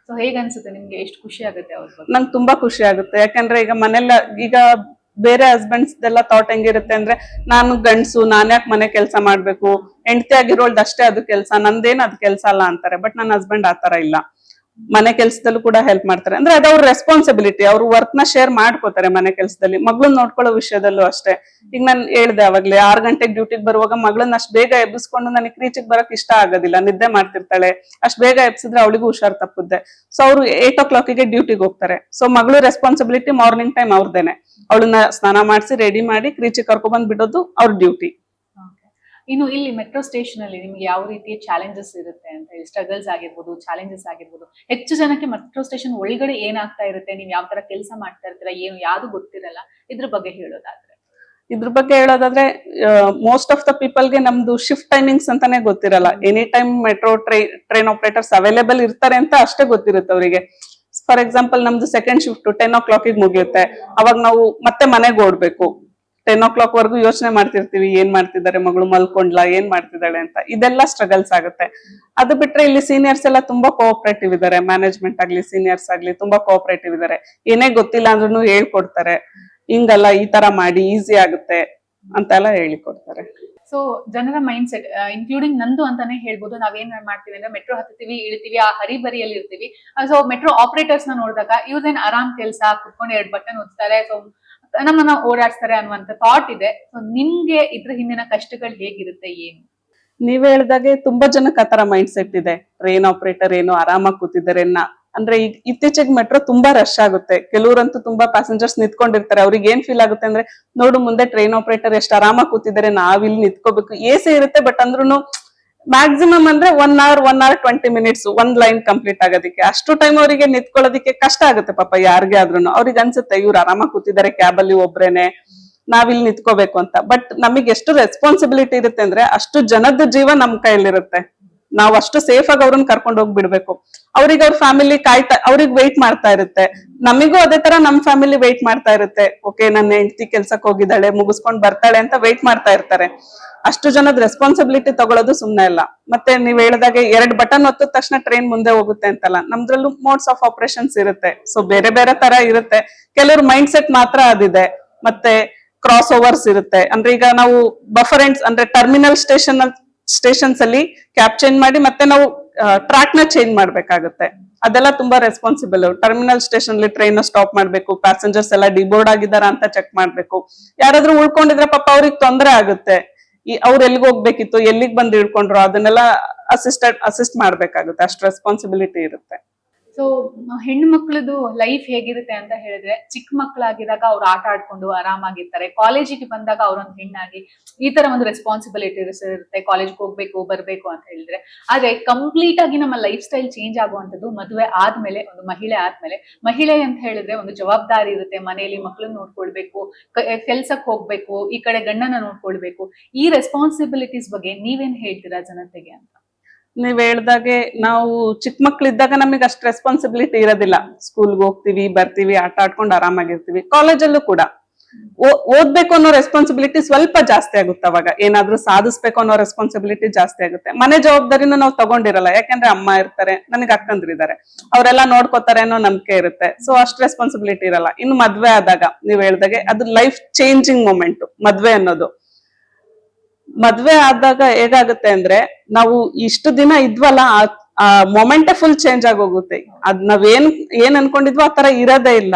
ಸೊ ಹೇಗ್ ಅನ್ಸುತ್ತೆ ನಿಮ್ಗೆ? ಎಷ್ಟು ಖುಷಿ ಆಗುತ್ತೆ ಅವ್ರ ಬಗ್ಗೆ? ನಂಗೆ ತುಂಬಾ ಖುಷಿ ಆಗುತ್ತೆ. ಯಾಕಂದ್ರೆ ಈಗ ಮನೆಲ್ಲ, ಈಗ ಬೇರೆ ಹಸ್ಬೆಂಡ್ಸ್ ಎಲ್ಲ ಥಾಟ್ ಹೆಂಗಿರುತ್ತೆ ಅಂದ್ರೆ, ನಾನು ಗಂಡ್ಸು, ನಾನ್ ಯಾಕೆ ಮನೆ ಕೆಲಸ ಮಾಡ್ಬೇಕು, ಹೆಂಡತಿ ಆಗಿರೋಳ್ದು ಅಷ್ಟೇ ಅದು ಕೆಲಸ, ನಂದೇನ್ ಅದು ಕೆಲಸ ಅಲ್ಲ ಅಂತಾರೆ. ಬಟ್ ನನ್ನ ಹಸ್ಬೆಂಡ್ ಆತರ ಇಲ್ಲ. ಮನೆ ಕೆಲ್ಸದಲ್ಲೂ ಕೂಡ ಹೆಲ್ಪ್ ಮಾಡ್ತಾರೆ. ಅಂದ್ರೆ ಅದು ಅವ್ರ ರೆಸ್ಪಾನ್ಸಿಬಿಲಿಟಿ, ಅವ್ರ ವರ್ಕ್ ನ ಶೇರ್ ಮಾಡ್ಕೋತಾರೆ ಮನೆ ಕೆಲ್ಸದಲ್ಲಿ. ಮಗಳನ್ನ ನೋಡ್ಕೊಳ್ಳೋ ವಿಷಯದಲ್ಲೂ ಅಷ್ಟೇ. ಈಗ ನಾನು ಹೇಳ್ದೆ ಅವಾಗ್ಲೇ 6 ಗಂಟೆಗೆ ಡ್ಯೂಟಿಗೆ ಬರುವಾಗ ಮಗಳನ್ನ ಅಷ್ಟ್ ಬೇಗ ಎಬ್ಬಿಸ್ಕೊಂಡು ನನಗೆ ರೀಚಿಗೆ ಬರಕ್ ಇಷ್ಟ ಆಗೋದಿಲ್ಲ, ನಿದ್ದೆ ಮಾಡ್ತಿರ್ತಾಳೆ. ಅಷ್ಟ್ ಬೇಗ ಎಬ್ಸಿದ್ರೆ ಅವಳಿಗೂ ಹುಷಾರ್ ತಪ್ಪುತ್ತೆ. ಸೊ ಅವ್ರು 8 o'clock ಡ್ಯೂಟಿಗೆ ಹೋಗ್ತಾರೆ. ಸೊ ಮಗಳು ರೆಸ್ಪಾನ್ಸಿಬಿಲಿಟಿ ಮಾರ್ನಿಂಗ್ ಟೈಮ್ ಅವ್ರದೇನೆ. ಅವಳನ್ನ ಸ್ನಾನ ಮಾಡಿಸಿ ರೆಡಿ ಮಾಡಿ ಕ್ರೀಚಿಗೆ ಕರ್ಕೊ ಬಂದ್ ಬಿಡೋದು ಅವ್ರ ಡ್ಯೂಟಿ. ಇನ್ನು ಇಲ್ಲಿ ಮೆಟ್ರೋ ಸ್ಟೇಷನ್ ಅಲ್ಲಿ ನಿಮ್ಗೆ ಯಾವ ರೀತಿಯ ಚಾಲೆಂಜಸ್ ಇರುತ್ತೆ ಅಂತ ಹೇಳಿ, ಸ್ಟ್ರಗಲ್ಸ್ ಆಗಿರ್ಬೋದು, ಚಾಲೆಂಜಸ್ ಆಗಿರ್ಬೋದು, ಹೆಚ್ಚು ಜನಕ್ಕೆ ಮೆಟ್ರೋ ಸ್ಟೇಷನ್ ಒಳಗಡೆ ಏನಾಗ್ತಾ ಇರುತ್ತೆ, ನೀವ್ ಯಾವ ತರ ಕೆಲಸ ಮಾಡ್ತಾ ಇರ್ತೀರಾ, ಏನು ಯಾವ್ದು ಗೊತ್ತಿರಲ್ಲ, ಇದ್ರ ಬಗ್ಗೆ ಹೇಳೋದಾದ್ರೆ? ಇದ್ರ ಬಗ್ಗೆ ಹೇಳೋದಾದ್ರೆ ಮೋಸ್ಟ್ ಆಫ್ ದ ಪೀಪಲ್ಗೆ ನಮ್ದು ಶಿಫ್ಟ್ ಟೈಮಿಂಗ್ಸ್ ಅಂತಾನೆ ಗೊತ್ತಿರಲ್ಲ. Any time metro train operators available ಇರ್ತಾರೆ ಅಂತ ಅಷ್ಟೇ ಗೊತ್ತಿರುತ್ತೆ ಅವರಿಗೆ. ಫಾರ್ ಎಕ್ಸಾಂಪಲ್ ನಮ್ದು ಸೆಕೆಂಡ್ ಶಿಫ್ಟ್ 10 o'clock ಮುಗಿಯುತ್ತೆ. ಅವಾಗ ನಾವು ಮತ್ತೆ ಮನೆಗೆ ಓಡ್ಬೇಕು. 10 o'clock ವರ್ಗು ಯೋಚನೆ ಮಾಡ್ತಿರ್ತೀವಿ, ಏನ್ ಮಾಡ್ತಿದ್ದಾರೆ ಮಗಳು, ಮಲ್ಕೊಂಡ್ಲಾ, ಏನ್ ಮಾಡ್ತಿದ್ದಾಳೆ ಅಂತ. ಇದೆಲ್ಲ ಸ್ಟ್ರಗಲ್ಸ್ ಆಗುತ್ತೆ. ಅದು ಬಿಟ್ರೆ ಇಲ್ಲಿ ಸೀನಿಯರ್ಸ್ ಎಲ್ಲ ತುಂಬಾ ಕೋಆಪರೇಟಿವ್ ಇದಾರೆ. ಮ್ಯಾನೇಜ್ಮೆಂಟ್ ಆಗ್ಲಿ ಸೀನಿಯರ್ಸ್ ಆಗ್ಲಿ ತುಂಬಾ ಕೋಆಪರೇಟಿವ್ ಇದಾರೆ. ಏನೇ ಗೊತ್ತಿಲ್ಲ ಅಂದ್ರೂ ಹೇಳ್ಕೊಡ್ತಾರೆ. ಹಿಂಗಲ್ಲ, ಈ ತರ ಮಾಡಿ ಈಸಿ ಆಗುತ್ತೆ ಅಂತೆಲ್ಲ ಹೇಳಿಕೊಡ್ತಾರೆ. ಸೊ ಜನರ ಮೈಂಡ್ ಸೆಟ್ ಇನ್ಕ್ಲೂಡಿಂಗ್ ನಂದು ಅಂತಾನೆ ಹೇಳ್ಬೋದು. ನಾವೇನ್ ಮಾಡ್ತೀವಿ ಅಂದ್ರೆ ಮೆಟ್ರೋ ಹತ್ತೀವಿ, ಇಳಿತೀವಿ, ಆ ಹರಿಬರಿಯಲ್ಲಿ ಇರ್ತೀವಿ. ಸೊ ಮೆಟ್ರೋ ಆಪರೇಟರ್ಸ್ ನ ನೋಡಿದಾಗ ಇವ್ರದೇನ್ ಆರಾಮ್ ಕೆಲಸ, ಕುತ್ಕೊಂಡು 2 ಬಟನ್ ಒತ್ತಾರೆ, ಸೊ ನಮ್ಮನ್ನ ಓಡಾಡ್ಸ್ತಾರೆ ಅನ್ನುವಂತ ಥಾಟ್ ಇದೆ. ಸೊ ನಿಮ್ಗೆ ಇದ್ರ ಹಿಂದಿನ ಕಷ್ಟಗಳು ಹೇಗಿರುತ್ತೆ, ಏನು? ನೀವ್ ಹೇಳ್ದಾಗೆ ತುಂಬಾ ಜನಕ್ಕೆ ಆತರ ಮೈಂಡ್ ಸೆಟ್ ಇದೆ. ಟ್ರೈನ್ ಆಪರೇಟರ್ ಏನು ಆರಾಮಾಗಿ ಕೂತಿದ್ದಾರೆ ಅಂದ್ರೆ ಈಗ ಇತ್ತೀಚೆಗೆ ಮೆಟ್ರೋ ತುಂಬಾ ರಶ್ ಆಗುತ್ತೆ. ಕೆಲವರಂತೂ ತುಂಬಾ ಪ್ಯಾಸೆಂಜರ್ಸ್ ನಿಂತ್ಕೊಂಡಿರ್ತಾರೆ. ಅವ್ರಿಗೆ ಏನ್ ಫೀಲ್ ಆಗುತ್ತೆ ಅಂದ್ರೆ, ನೋಡು ಮುಂದೆ ಟ್ರೈನ್ ಆಪರೇಟರ್ ಎಷ್ಟು ಆರಾಮಾಗಿ ಕೂತಿದ್ದಾರೆ, ನಾವ್ ಇಲ್ಲಿ ನಿಂತ್ಕೋಬೇಕು. ಎಸಿ ಇರುತ್ತೆ, ಬಟ್ ಅಂದ್ರೂ ಮ್ಯಾಕ್ಸಿಮಮ್ ಅಂದ್ರೆ 1 hour 20 minutes ಒಂದ್ ಲೈನ್ ಕಂಪ್ಲೀಟ್ ಆಗೋದಿಕ್ಕೆ. ಅಷ್ಟು ಟೈಮ್ ಅವರಿಗೆ ನಿಂತ್ಕೊಳ್ಳೋದಿಕ್ಕೆ ಕಷ್ಟ ಆಗುತ್ತೆ ಪಾಪ ಯಾರಿಗೆ ಆದ್ರೂ. ಅವ್ರಿಗೆ ಅನ್ಸುತ್ತೆ ಇವ್ರು ಆರಾಮಾಗಿ ಕೂತಿದ್ದಾರೆ ಕ್ಯಾಬ್ ಅಲ್ಲಿ ಒಬ್ರೇನೆ, ನಾವಿಲ್ಲಿ ನಿಂತ್ಕೋಬೇಕು ಅಂತ. ಬಟ್ ನಮಗೆ ಎಷ್ಟು ರೆಸ್ಪಾನ್ಸಿಬಿಲಿಟಿ ಇರುತ್ತೆ ಅಂದ್ರೆ, ಅಷ್ಟು ಜನದ ಜೀವ ನಮ್ ಕೈಯಲ್ಲಿರುತ್ತೆ. ನಾವ್ ಅಷ್ಟು ಸೇಫ್ ಆಗಿ ಅವ್ರನ್ನ ಕರ್ಕೊಂಡು ಹೋಗ್ಬಿಡ್ಬೇಕು. ಅವ್ರಿಗೆ ಅವ್ರ ಫ್ಯಾಮಿಲಿ ಅವ್ರಿಗೆ ವೆಯ್ಟ್ ಮಾಡ್ತಾ ಇರುತ್ತೆ. ನಮಿಗೂ ಅದೇ ತರ ನಮ್ ಫ್ಯಾಮಿಲಿ ವೆಯ್ಟ್ ಮಾಡ್ತಾ ಇರುತ್ತೆ. ಓಕೆ, ನನ್ನ ಹೆಂಡತಿ ಕೆಲ್ಸಕ್ ಹೋಗಿದ್ದಾಳೆ, ಮುಗಿಸ್ಕೊಂಡ್ ಬರ್ತಾಳೆ ಅಂತ ವೆಯ್ಟ್ ಮಾಡ್ತಾ ಇರ್ತಾರೆ. ಅಷ್ಟು ಜನದ ರೆಸ್ಪಾನ್ಸಿಬಿಲಿಟಿ ತಗೊಳ್ಳೋದು ಸುಮ್ನೆ ಇಲ್ಲ. ಮತ್ತೆ ನೀವ್ ಹೇಳಿದಾಗೆ 2 ಬಟನ್ ಒತ್ತಿದ ತಕ್ಷಣ ಟ್ರೈನ್ ಮುಂದೆ ಹೋಗುತ್ತೆ ಅಂತಲ್ಲ, ನಮ್ದ್ರಲ್ಲೂ ಮೋಡ್ಸ್ ಆಫ್ ಆಪರೇಷನ್ಸ್ ಇರುತ್ತೆ. ಸೊ ಬೇರೆ ಬೇರೆ ತರ ಇರುತ್ತೆ. ಕೆಲವ್ರ ಮೈಂಡ್ ಸೆಟ್ ಮಾತ್ರ ಅದಿದೆ. ಮತ್ತೆ ಕ್ರಾಸ್ ಓವರ್ಸ್ ಇರುತ್ತೆ. ಅಂದ್ರೆ ಈಗ ನಾವು ಬಫರ್ ಎಂಡ್ಸ್ ಅಂದ್ರೆ ಟರ್ಮಿನಲ್ ಸ್ಟೇಷನ್ಸ್ ಅಲ್ಲಿ ಕ್ಯಾಬ್ ಚೇಂಜ್ ಮಾಡಿ ಮತ್ತೆ ನಾವು ಟ್ರ್ಯಾಕ್ ನ ಚೇಂಜ್ ಮಾಡ್ಬೇಕಾಗುತ್ತೆ. ಅದೆಲ್ಲ ತುಂಬಾ ರೆಸ್ಪಾನ್ಸಿಬಲ್. ಟರ್ಮಿನಲ್ ಸ್ಟೇಷನ್ ಅಲ್ಲಿ ಟ್ರೈನ್ ಸ್ಟಾಪ್ ಮಾಡ್ಬೇಕು, ಪ್ಯಾಸೆಂಜರ್ಸ್ ಎಲ್ಲ ಡಿಬೋರ್ಡ್ ಆಗಿದಾರ ಅಂತ ಚೆಕ್ ಮಾಡ್ಬೇಕು. ಯಾರಾದ್ರೂ ಉಳ್ಕೊಂಡಿದ್ರೆ ಪಾಪ ಅವ್ರಿಗೆ ತೊಂದರೆ ಆಗುತ್ತೆ. ಅವ್ರು ಎಲ್ಲಿಗೆ ಹೋಗ್ಬೇಕಿತ್ತು, ಎಲ್ಲಿಗೆ ಬಂದು ಇಳ್ಕೊಂಡ್ರು, ಅದನ್ನೆಲ್ಲ ಅಸಿಸ್ಟ್ ಮಾಡ್ಬೇಕಾಗುತ್ತೆ. ಅಷ್ಟು ರೆಸ್ಪಾನ್ಸಿಬಿಲಿಟಿ ಇರುತ್ತೆ. ಸೊ ಹೆಣ್ಣು ಮಕ್ಕಳದು ಲೈಫ್ ಹೇಗಿರುತ್ತೆ ಅಂತ ಹೇಳಿದ್ರೆ, ಚಿಕ್ಕ ಮಕ್ಕಳಾಗಿದ್ದಾಗ ಅವ್ರು ಆಟ ಆಡ್ಕೊಂಡು ಆರಾಮಾಗಿರ್ತಾರೆ. ಕಾಲೇಜಿಗೆ ಬಂದಾಗ ಅವ್ರೊಂದು ಹೆಣ್ಣಾಗಿ ಈ ತರ ಒಂದು ರೆಸ್ಪಾನ್ಸಿಬಿಲಿಟೀಸ್ ಇರುತ್ತೆ, ಕಾಲೇಜ್ಗೆ ಹೋಗ್ಬೇಕು ಬರ್ಬೇಕು ಅಂತ ಹೇಳಿದ್ರೆ. ಆದ್ರೆ ಕಂಪ್ಲೀಟ್ ಆಗಿ ನಮ್ಮ ಲೈಫ್ ಸ್ಟೈಲ್ ಚೇಂಜ್ ಆಗುವಂತದ್ದು ಮದುವೆ ಆದ್ಮೇಲೆ. ಒಂದು ಮಹಿಳೆ ಆದ್ಮೇಲೆ, ಮಹಿಳೆ ಅಂತ ಹೇಳಿದ್ರೆ ಒಂದು ಜವಾಬ್ದಾರಿ ಇರುತ್ತೆ. ಮನೆಯಲ್ಲಿ ಮಕ್ಕಳನ್ನ ನೋಡ್ಕೊಳ್ಬೇಕು, ಕೆಲ್ಸಕ್ಕೆ ಹೋಗ್ಬೇಕು, ಈ ಕಡೆ ಗಂಡನ ನೋಡ್ಕೊಳ್ಬೇಕು. ಈ ರೆಸ್ಪಾನ್ಸಿಬಿಲಿಟೀಸ್ ಬಗ್ಗೆ ನೀವೇನ್ ಹೇಳ್ತೀರಾ ಜನತೆಗೆ ಅಂತ? ನೀವ್ ಹೇಳ್ದಾಗೆ ನಾವು ಚಿಕ್ಕ ಮಕ್ಳಿದ್ದಾಗ ನಮಗೆ ಅಷ್ಟು ರೆಸ್ಪಾನ್ಸಿಬಿಲಿಟಿ ಇರೋದಿಲ್ಲ. ಸ್ಕೂಲ್ಗೆ ಹೋಗ್ತಿವಿ, ಬರ್ತೀವಿ, ಆಟ ಆಡ್ಕೊಂಡು ಆರಾಮಾಗಿರ್ತೀವಿ. ಕಾಲೇಜಲ್ಲೂ ಕೂಡ ಓದ್ಬೇಕು ಅನ್ನೋ ರೆಸ್ಪಾನ್ಸಿಬಿಲಿಟಿ ಸ್ವಲ್ಪ ಜಾಸ್ತಿ ಆಗುತ್ತೆ. ಅವಾಗ ಏನಾದ್ರೂ ಸಾಧಿಸ್ಬೇಕು ಅನ್ನೋ ರೆಸ್ಪಾನ್ಸಿಬಿಲಿಟಿ ಜಾಸ್ತಿ ಆಗುತ್ತೆ. ಮನೆ ಜವಾಬ್ದಾರಿನೂ ನಾವು ತಗೊಂಡಿರಲ್ಲ, ಯಾಕಂದ್ರೆ ಅಮ್ಮ ಇರ್ತಾರೆ, ನನಗೆ ಅಕ್ಕಂದ್ರಿದ್ದಾರೆ, ಅವರೆಲ್ಲ ನೋಡ್ಕೋತಾರೆ ಅನ್ನೋ ನಂಬಿಕೆ ಇರುತ್ತೆ. ಸೊ ಅಷ್ಟು ರೆಸ್ಪಾನ್ಸಿಬಿಲಿಟಿ ಇರಲ್ಲ. ಇನ್ನು ಮದ್ವೆ ಆದಾಗ ನೀವ್ ಹೇಳ್ದಾಗೆ ಅದು ಲೈಫ್ ಚೇಂಜಿಂಗ್ ಮೊಮೆಂಟ್ ಮದ್ವೆ ಅನ್ನೋದು. ಮದ್ವೆ ಆದಾಗ ಹೇಗಾಗುತ್ತೆ ಅಂದ್ರೆ, ನಾವು ಇಷ್ಟು ದಿನ ಇದ್ವಲ್ಲ, ಆ ಮೊಮೆಂಟೇ ಫುಲ್ ಚೇಂಜ್ ಆಗೋಗುತ್ತೆ. ಅದ್ ಏನ್ ಅನ್ಕೊಂಡಿದ್ವೋ ಆ ತರ ಇರೋದೇ ಇಲ್ಲ.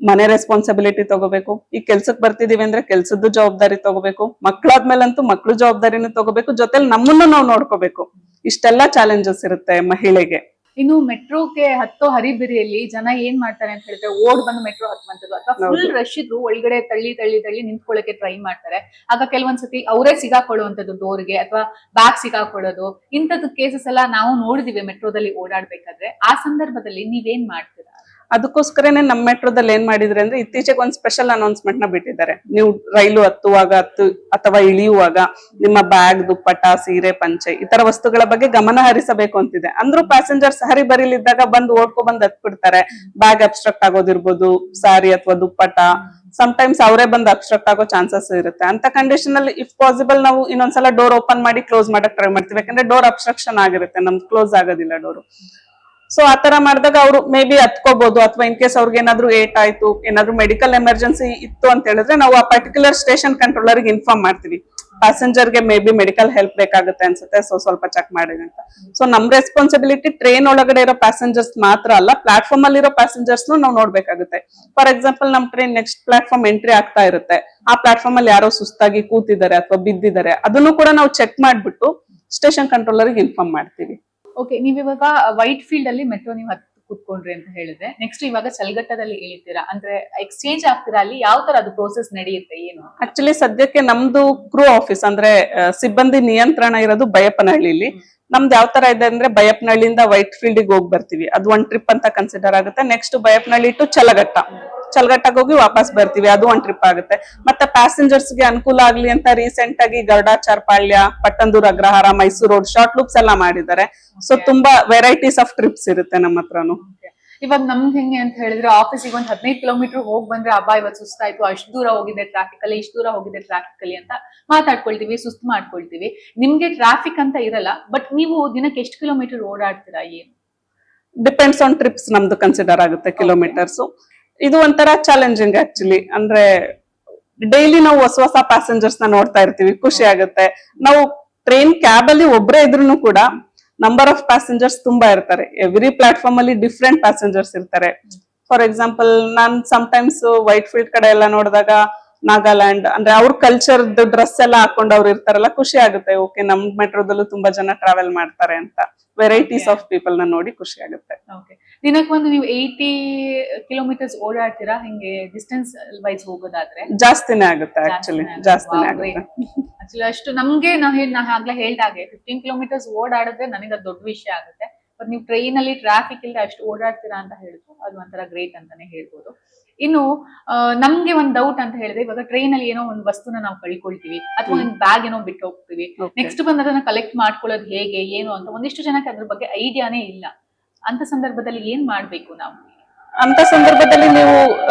ಮನೆ ರೆಸ್ಪಾನ್ಸಿಬಿಲಿಟಿ ತಗೋಬೇಕು. ಈಗ ಕೆಲ್ಸಕ್ ಬರ್ತಿದೀವಿ ಅಂದ್ರೆ ಕೆಲ್ಸದ್ದು ಜವಾಬ್ದಾರಿ ತಗೋಬೇಕು. ಮಕ್ಳಾದ್ಮೇಲಂತೂ ಮಕ್ಳು ಜವಾಬ್ದಾರಿನೂ ತಗೋಬೇಕು. ಜೊತೆಲಿ ನಮ್ಮನ್ನು ನಾವು ನೋಡ್ಕೋಬೇಕು. ಇಷ್ಟೆಲ್ಲ ಚಾಲೆಂಜಸ್ ಇರುತ್ತೆ ಮಹಿಳೆಗೆ. ಇನ್ನು ಮೆಟ್ರೋಗೆ ಹತ್ತೋ ಹರಿಬಿರಿಯಲ್ಲಿ ಜನ ಏನ್ ಮಾಡ್ತಾರೆ ಅಂತ ಹೇಳಿದ್ರೆ, ಓಡ್ ಬಂದು ಮೆಟ್ರೋ ಹತ್ತುವಂಥದ್ದು, ಅಥವಾ ಫುಲ್ ರಶ್ ಇದ್ರು ಒಳಗಡೆ ತಳ್ಳಿ ನಿಂತ್ಕೊಳ್ಳಕ್ಕೆ ಟ್ರೈ ಮಾಡ್ತಾರೆ. ಆಗ ಕೆಲವೊಂದ್ಸತಿ ಅವರೇ ಸಿಗಾಕೊಳ್ಳುವಂಥದ್ದು ಡೋರ್ಗೆ, ಅಥವಾ ಬ್ಯಾಗ್ ಸಿಗಾಕೊಳ್ಳೋದು, ಇಂಥದ್ದು ಕೇಸಸ್ ಎಲ್ಲ ನಾವು ನೋಡಿದಿವಿ ಮೆಟ್ರೋದಲ್ಲಿ ಓಡಾಡ್ಬೇಕಾದ್ರೆ. ಆ ಸಂದರ್ಭದಲ್ಲಿ ನೀವೇನ್ ಮಾಡ್ತೀರಾ? ಅದಕ್ಕೋಸ್ಕರನೇ ನಮ್ಮ ಮೆಟ್ರೋದಲ್ಲಿ ಏನ್ ಮಾಡಿದ್ರೆ ಅಂದ್ರೆ, ಇತ್ತೀಚೆಗೆ ಒಂದು ಸ್ಪೆಷಲ್ ಅನೌನ್ಸ್ಮೆಂಟ್ ನ ಬಿಟ್ಟಿದ್ದಾರೆ. ನೀವು ರೈಲು ಹತ್ತುವಾಗ ಅಥವಾ ಇಳಿಯುವಾಗ ನಿಮ್ಮ ಬ್ಯಾಗ್, ದುಪ್ಪಟ್ಟ, ಸೀರೆ, ಪಂಚೆ ಈ ತರ ವಸ್ತುಗಳ ಬಗ್ಗೆ ಗಮನ ಹರಿಸಬೇಕು ಅಂತಿದೆ. ಅಂದ್ರೂ ಪ್ಯಾಸೆಂಜರ್ಸ್ ಹರಿಬರಿಲಿದ್ದಾಗ ಬಂದು ಓಡ್ಕೊ ಬಂದ್ ಹತ್ಬಿಡ್ತಾರೆ. ಬ್ಯಾಗ್ ಅಬ್ಸ್ಟ್ರಕ್ಟ್ ಆಗೋದಿರ್ಬೋದು, ಸಾರಿ ಅಥವಾ ದುಪ್ಪಟ್ಟ, ಸಮ್ಟೈಮ್ಸ್ ಅವರೇ ಬಂದು ಅಬ್ಸ್ಟ್ರಕ್ಟ್ ಆಗೋ ಚಾನ್ಸಸ್ ಇರುತ್ತೆ. ಅಂತ ಕಂಡೀಷನ್ ಅಲ್ಲಿ ಇಫ್ ಪಾಸಿಬಲ್ ನಾವು ಇನ್ನೊಂದ್ಸಲ ಡೋರ್ ಓಪನ್ ಮಾಡಿ ಕ್ಲೋಸ್ ಮಾಡಕ್ ಟ್ರೈ ಮಾಡ್ತೀವಿ. ಯಾಕಂದ್ರೆ ಡೋರ್ ಅಬ್ಸ್ಟ್ರಕ್ಷನ್ ಆಗಿರುತ್ತೆ, ನಮ್ದು ಕ್ಲೋಸ್ ಆಗೋದಿಲ್ಲ ಡೋರು. ಸೊ ಆತರ ಮಾಡಿದಾಗ ಅವರು ಮೇ ಬಿ ಹತ್ಕೋಬಹುದು, ಅಥವಾ ಇನ್ ಕೇಸ್ ಅವ್ರಿಗೆ ಏನಾದ್ರು ಏಟ್ ಆಯ್ತು, ಏನಾದ್ರು ಮೆಡಿಕಲ್ ಎಮರ್ಜೆನ್ಸಿ ಇತ್ತು ಅಂತ ಹೇಳಿದ್ರೆ ನಾವು ಆ ಪರ್ಟಿಕ್ಯುಲರ್ ಸ್ಟೇಷನ್ ಕಂಟ್ರೋಲರ್ಗೆ ಇನ್ಫಾರ್ಮ್ ಮಾಡ್ತೀವಿ. ಪ್ಯಾಸೆಂಜರ್ ಗೆ ಮೇ ಬಿ ಮೆಡಿಕಲ್ ಹೆಲ್ಪ್ ಬೇಕಾಗುತ್ತೆ ಅನ್ಸುತ್ತೆ, ಸೊ ಸ್ವಲ್ಪ ಚೆಕ್ ಮಾಡಿ ಅಂತ. ಸೊ ನಮ್ ರೆಸ್ಪಾನ್ಸಿಬಿಲಿಟಿ ಟ್ರೈನ್ ಒಳಗಡೆ ಇರೋ ಪ್ಯಾಸೆಂಜರ್ಸ್ ಮಾತ್ರ ಅಲ್ಲ, ಪ್ಲಾಟ್ಫಾರ್ಮ್ ಅಲ್ಲಿ ಇರೋ ಪ್ಯಾಸೆಂಜರ್ಸ್ ನಾವು ನೋಡ್ಬೇಕಾಗುತ್ತೆ. ಫಾರ್ ಎಕ್ಸಾಂಪಲ್ ನಮ್ ಟ್ರೈನ್ ನೆಕ್ಸ್ಟ್ ಪ್ಲಾಟ್ಫಾರ್ಮ್ ಎಂಟ್ರಿ ಆಗ್ತಾ ಇರುತ್ತೆ, ಆ ಪ್ಲಾಟ್ಫಾರ್ಮ್ ಅಲ್ಲಿ ಯಾರೋ ಸುಸ್ತಾಗಿ ಕೂತಿದ್ದಾರೆ ಅಥವಾ ಬಿದ್ದಿದ್ದಾರೆ, ಅದನ್ನು ಕೂಡ ನಾವು ಚೆಕ್ ಮಾಡ್ಬಿಟ್ಟು ಸ್ಟೇಷನ್ ಕಂಟ್ರೋಲರ್ ಇನ್ಫಾರ್ಮ್ ಮಾಡ್ತೀವಿ. ಓಕೆ, ನೀವ್ ಇವಾಗ ವೈಟ್ ಫೀಲ್ಡ್ ಅಲ್ಲಿ ಮೆಟ್ರೋ ನೀವು ಕುತ್ಕೊಂಡ್ರಿ ಅಂತ ಹೇಳಿದ್ರೆ, ನೆಕ್ಸ್ಟ್ ಇವಾಗ ಚಲ್ಗಟ್ಟದಲ್ಲಿ ಇಳಿತೀರಾ ಅಂದ್ರೆ ಎಕ್ಸ್ಚೇಂಜ್ ಆಗ್ತೀರಾ, ಅಲ್ಲಿ ಯಾವ ತರ ಅದು ಪ್ರೋಸೆಸ್ ನಡೆಯುತ್ತೆ ಏನು? ಆಕ್ಚುಲಿ ಸದ್ಯಕ್ಕೆ ನಮ್ದು ಕ್ರೂ ಆಫೀಸ್ ಅಂದ್ರೆ ಸಿಬ್ಬಂದಿ ನಿಯಂತ್ರಣ ಇರೋದು ಬೈಯಪ್ಪನಹಳ್ಳಿಲಿ. ನಮ್ದು ಯಾವ ತರ ಇದೆ ಅಂದ್ರೆ ಬೈಯಪ್ಪನಹಳ್ಳಿಯಿಂದ ವೈಟ್ ಫೀಲ್ಡ್ ಗೆ ಹೋಗಿ ಬರ್ತೀವಿ, ಅದು ಒಂದ್ ಟ್ರಿಪ್ ಅಂತ ಕನ್ಸಿಡರ್ ಆಗುತ್ತೆ. ನೆಕ್ಸ್ಟ್ ಬೈಯಪ್ಪನಹಳ್ಳಿ ಟು ಚಲಗಟ್ಟಗೆ ಹೋಗಿ ವಾಪಸ್ ಬರ್ತೀವಿ, ಅದು ಒಂದ್ ಟ್ರಿಪ್ ಆಗುತ್ತೆ. ಮತ್ತೆ ಪ್ಯಾಸೆಂಜರ್ಸ್ ಗೆ ಅನುಕೂಲ ಆಗ್ಲಿ ಅಂತ ರೀಸೆಂಟ್ ಆಗಿ Garudachar Palya, Pattandur Agrahara, Mysuru road short loops ಎಲ್ಲ ಮಾಡಿದ್ದಾರೆ. ಸೊ ತುಂಬಾ ವೆರೈಟೀಸ್ ಆಫ್ ಟ್ರಿಪ್ಸ್ ಇರುತ್ತೆ ನಮ್ಮ ಹತ್ರನು. ಇವಾಗ ನಮ್ಗೆ ಹೆಂಗೆ ಅಂತ ಹೇಳಿದ್ರೆ, ಆಫೀಸಿಗೆ ಒಂದ್ 15 ಕಿಲೋಮೀಟರ್ ಹೋಗಿ ಬಂದ್ರೆ ಹಬ್ಬ ಇವತ್ತು ಸುಸ್ತಾಯ್ತು, ಅಷ್ಟು ದೂರ ಹೋಗಿದೆ ಟ್ರಾಫಿಕ್ ಅಲ್ಲಿ, ಇಷ್ಟು ದೂರ ಹೋಗಿದೆ ಟ್ರಾಫಿಕ್ ಅಲ್ಲಿ ಅಂತ ಮಾತಾಡ್ಕೊಳ್ತೀವಿ, ಸುಸ್ತು ಮಾಡ್ಕೊಳ್ತೀವಿ. ನಿಮ್ಗೆ ಟ್ರಾಫಿಕ್ ಅಂತ ಇರಲ್ಲ, ಬಟ್ ನೀವು ದಿನಕ್ಕೆ ಎಷ್ಟು ಕಿಲೋಮೀಟರ್ ಓಡಾಡ್ತೀರಾ ಏನು? ಡಿಪೆಂಡ್ಸ್ ಆನ್ ಟ್ರಿಪ್ಸ್ ನಮ್ದು ಕನ್ಸಿಡರ್ ಆಗುತ್ತೆ ಕಿಲೋಮೀಟರ್ಸ್. ಇದು ಒಂಥರ ಚಾಲೆಂಜಿಂಗ್ ಆಕ್ಚುಲಿ. ಅಂದ್ರೆ ಡೈಲಿ ನಾವು ಹೊಸ ಪ್ಯಾಸೆಂಜರ್ಸ್ ನ ನೋಡ್ತಾ ಇರ್ತೀವಿ, ಖುಷಿ ಆಗುತ್ತೆ. ನಾವು ಟ್ರೈನ್ ಕ್ಯಾಬ್ ಅಲ್ಲಿ ಒಬ್ಬರೇ ಇದ್ರೂ ಕೂಡ ನಂಬರ್ ಆಫ್ ಪ್ಯಾಸೆಂಜರ್ಸ್ ತುಂಬಾ ಇರ್ತಾರೆ. ಎವ್ರಿ ಪ್ಲಾಟ್ಫಾರ್ಮ್ ಅಲ್ಲಿ ಡಿಫ್ರೆಂಟ್ ಪ್ಯಾಸೆಂಜರ್ಸ್ ಇರ್ತಾರೆ. For example non sometimes white field ಕಡೆ ಎಲ್ಲ ನೋಡಿದಾಗ ನಾಗಾಲ್ಯಾಂಡ್ ಅಂದ್ರೆ ಅವ್ರ ಕಲ್ಚರ್ ಡ್ರೆಸ್ ಎಲ್ಲ ಹಾಕೊಂಡು ಅವ್ರು ಇರ್ತಾರಲ್ಲ, ಖುಷಿ ಆಗುತ್ತೆ. ಓಕೆ, ನಮ್ ಮೆಟ್ರೋದಲ್ಲೂ ತುಂಬಾ ಜನ ಟ್ರಾವೆಲ್ ಮಾಡ್ತಾರೆ ಅಂತ ವೆರೈಟೀಸ್ ಆಫ್ ಪೀಪಲ್ ನ ನೋಡಿ ಖುಷಿ ಆಗುತ್ತೆ. ದಿನಕ್ಕೆ ಒಂದು ನೀವು 80 ಕಿಲೋಮೀಟರ್ಸ್ ಓಡಾಡ್ತೀರಾ ಹಿಂಗೆ ಡಿಸ್ಟೆನ್ಸ್ ವೈಸ್ ಹೋಗೋದಾದ್ರೆ? ಜಾಸ್ತಿನೇ ಆಗುತ್ತೆ ಆಕ್ಚುಲಿ, ಜಾಸ್ತಿನೇ ಆಗುತ್ತೆ. ಆಕ್ಚುಲಿ ಅಷ್ಟು ನಮ್ಗೆ ನಾ ಆಗ್ಲೇ ಹೇಳ್ದಾಗೆ 15 ಕಿಲೋಮೀಟರ್ಸ್ ಓಡಾಡಿದ್ರೆ ನನಗೆ ಅದು ದೊಡ್ಡ ವಿಷಯ ಆಗುತ್ತೆ. ಬಟ್ ನೀವು ಟ್ರೈನ್ ಅಲ್ಲಿ ಟ್ರಾಫಿಕ್ ಇಲ್ಲದೆ ಅಷ್ಟು ಓಡಾಡ್ತೀರಾ ಅಂತ ಹೇಳಿದ್ರು, ಅದು ಒಂಥರ ಗ್ರೇಟ್ ಅಂತಾನೆ ಹೇಳ್ಬೋದು. ಇನ್ನು ನಮ್ಗೆ ಒಂದ್ ಡೌಟ್ ಅಂತ ಹೇಳಿದ್ರೆ, ಇವಾಗ ಟ್ರೈನ್ ಅಲ್ಲಿ ಏನೋ ಒಂದು ವಸ್ತುನ ನಾವು ಕಳ್ಕೊಳ್ತೀವಿ ಅಥವಾ ಒಂದು ಬ್ಯಾಗ್ ಏನೋ ಬಿಟ್ಟು ಹೋಗ್ತೀವಿ, ನೆಕ್ಸ್ಟ್ ಬಂದ್ ಅದನ್ನ ಕಲೆಕ್ಟ್ ಮಾಡ್ಕೊಳ್ಳೋದು ಹೇಗೆ ಏನು ಅಂತ ಒಂದಿಷ್ಟು ಜನಕ್ಕೆ ಅದ್ರ ಬಗ್ಗೆ ಐಡಿಯಾನೇ ಇಲ್ಲ. ಅಂತ ಸಂದರ್ಭದಲ್ಲಿ ಏನ್ ಮಾಡ್ಬೇಕು ನಾವು? ಅಂತ ಸಂದರ್ಭದಲ್ಲಿ ನೀವು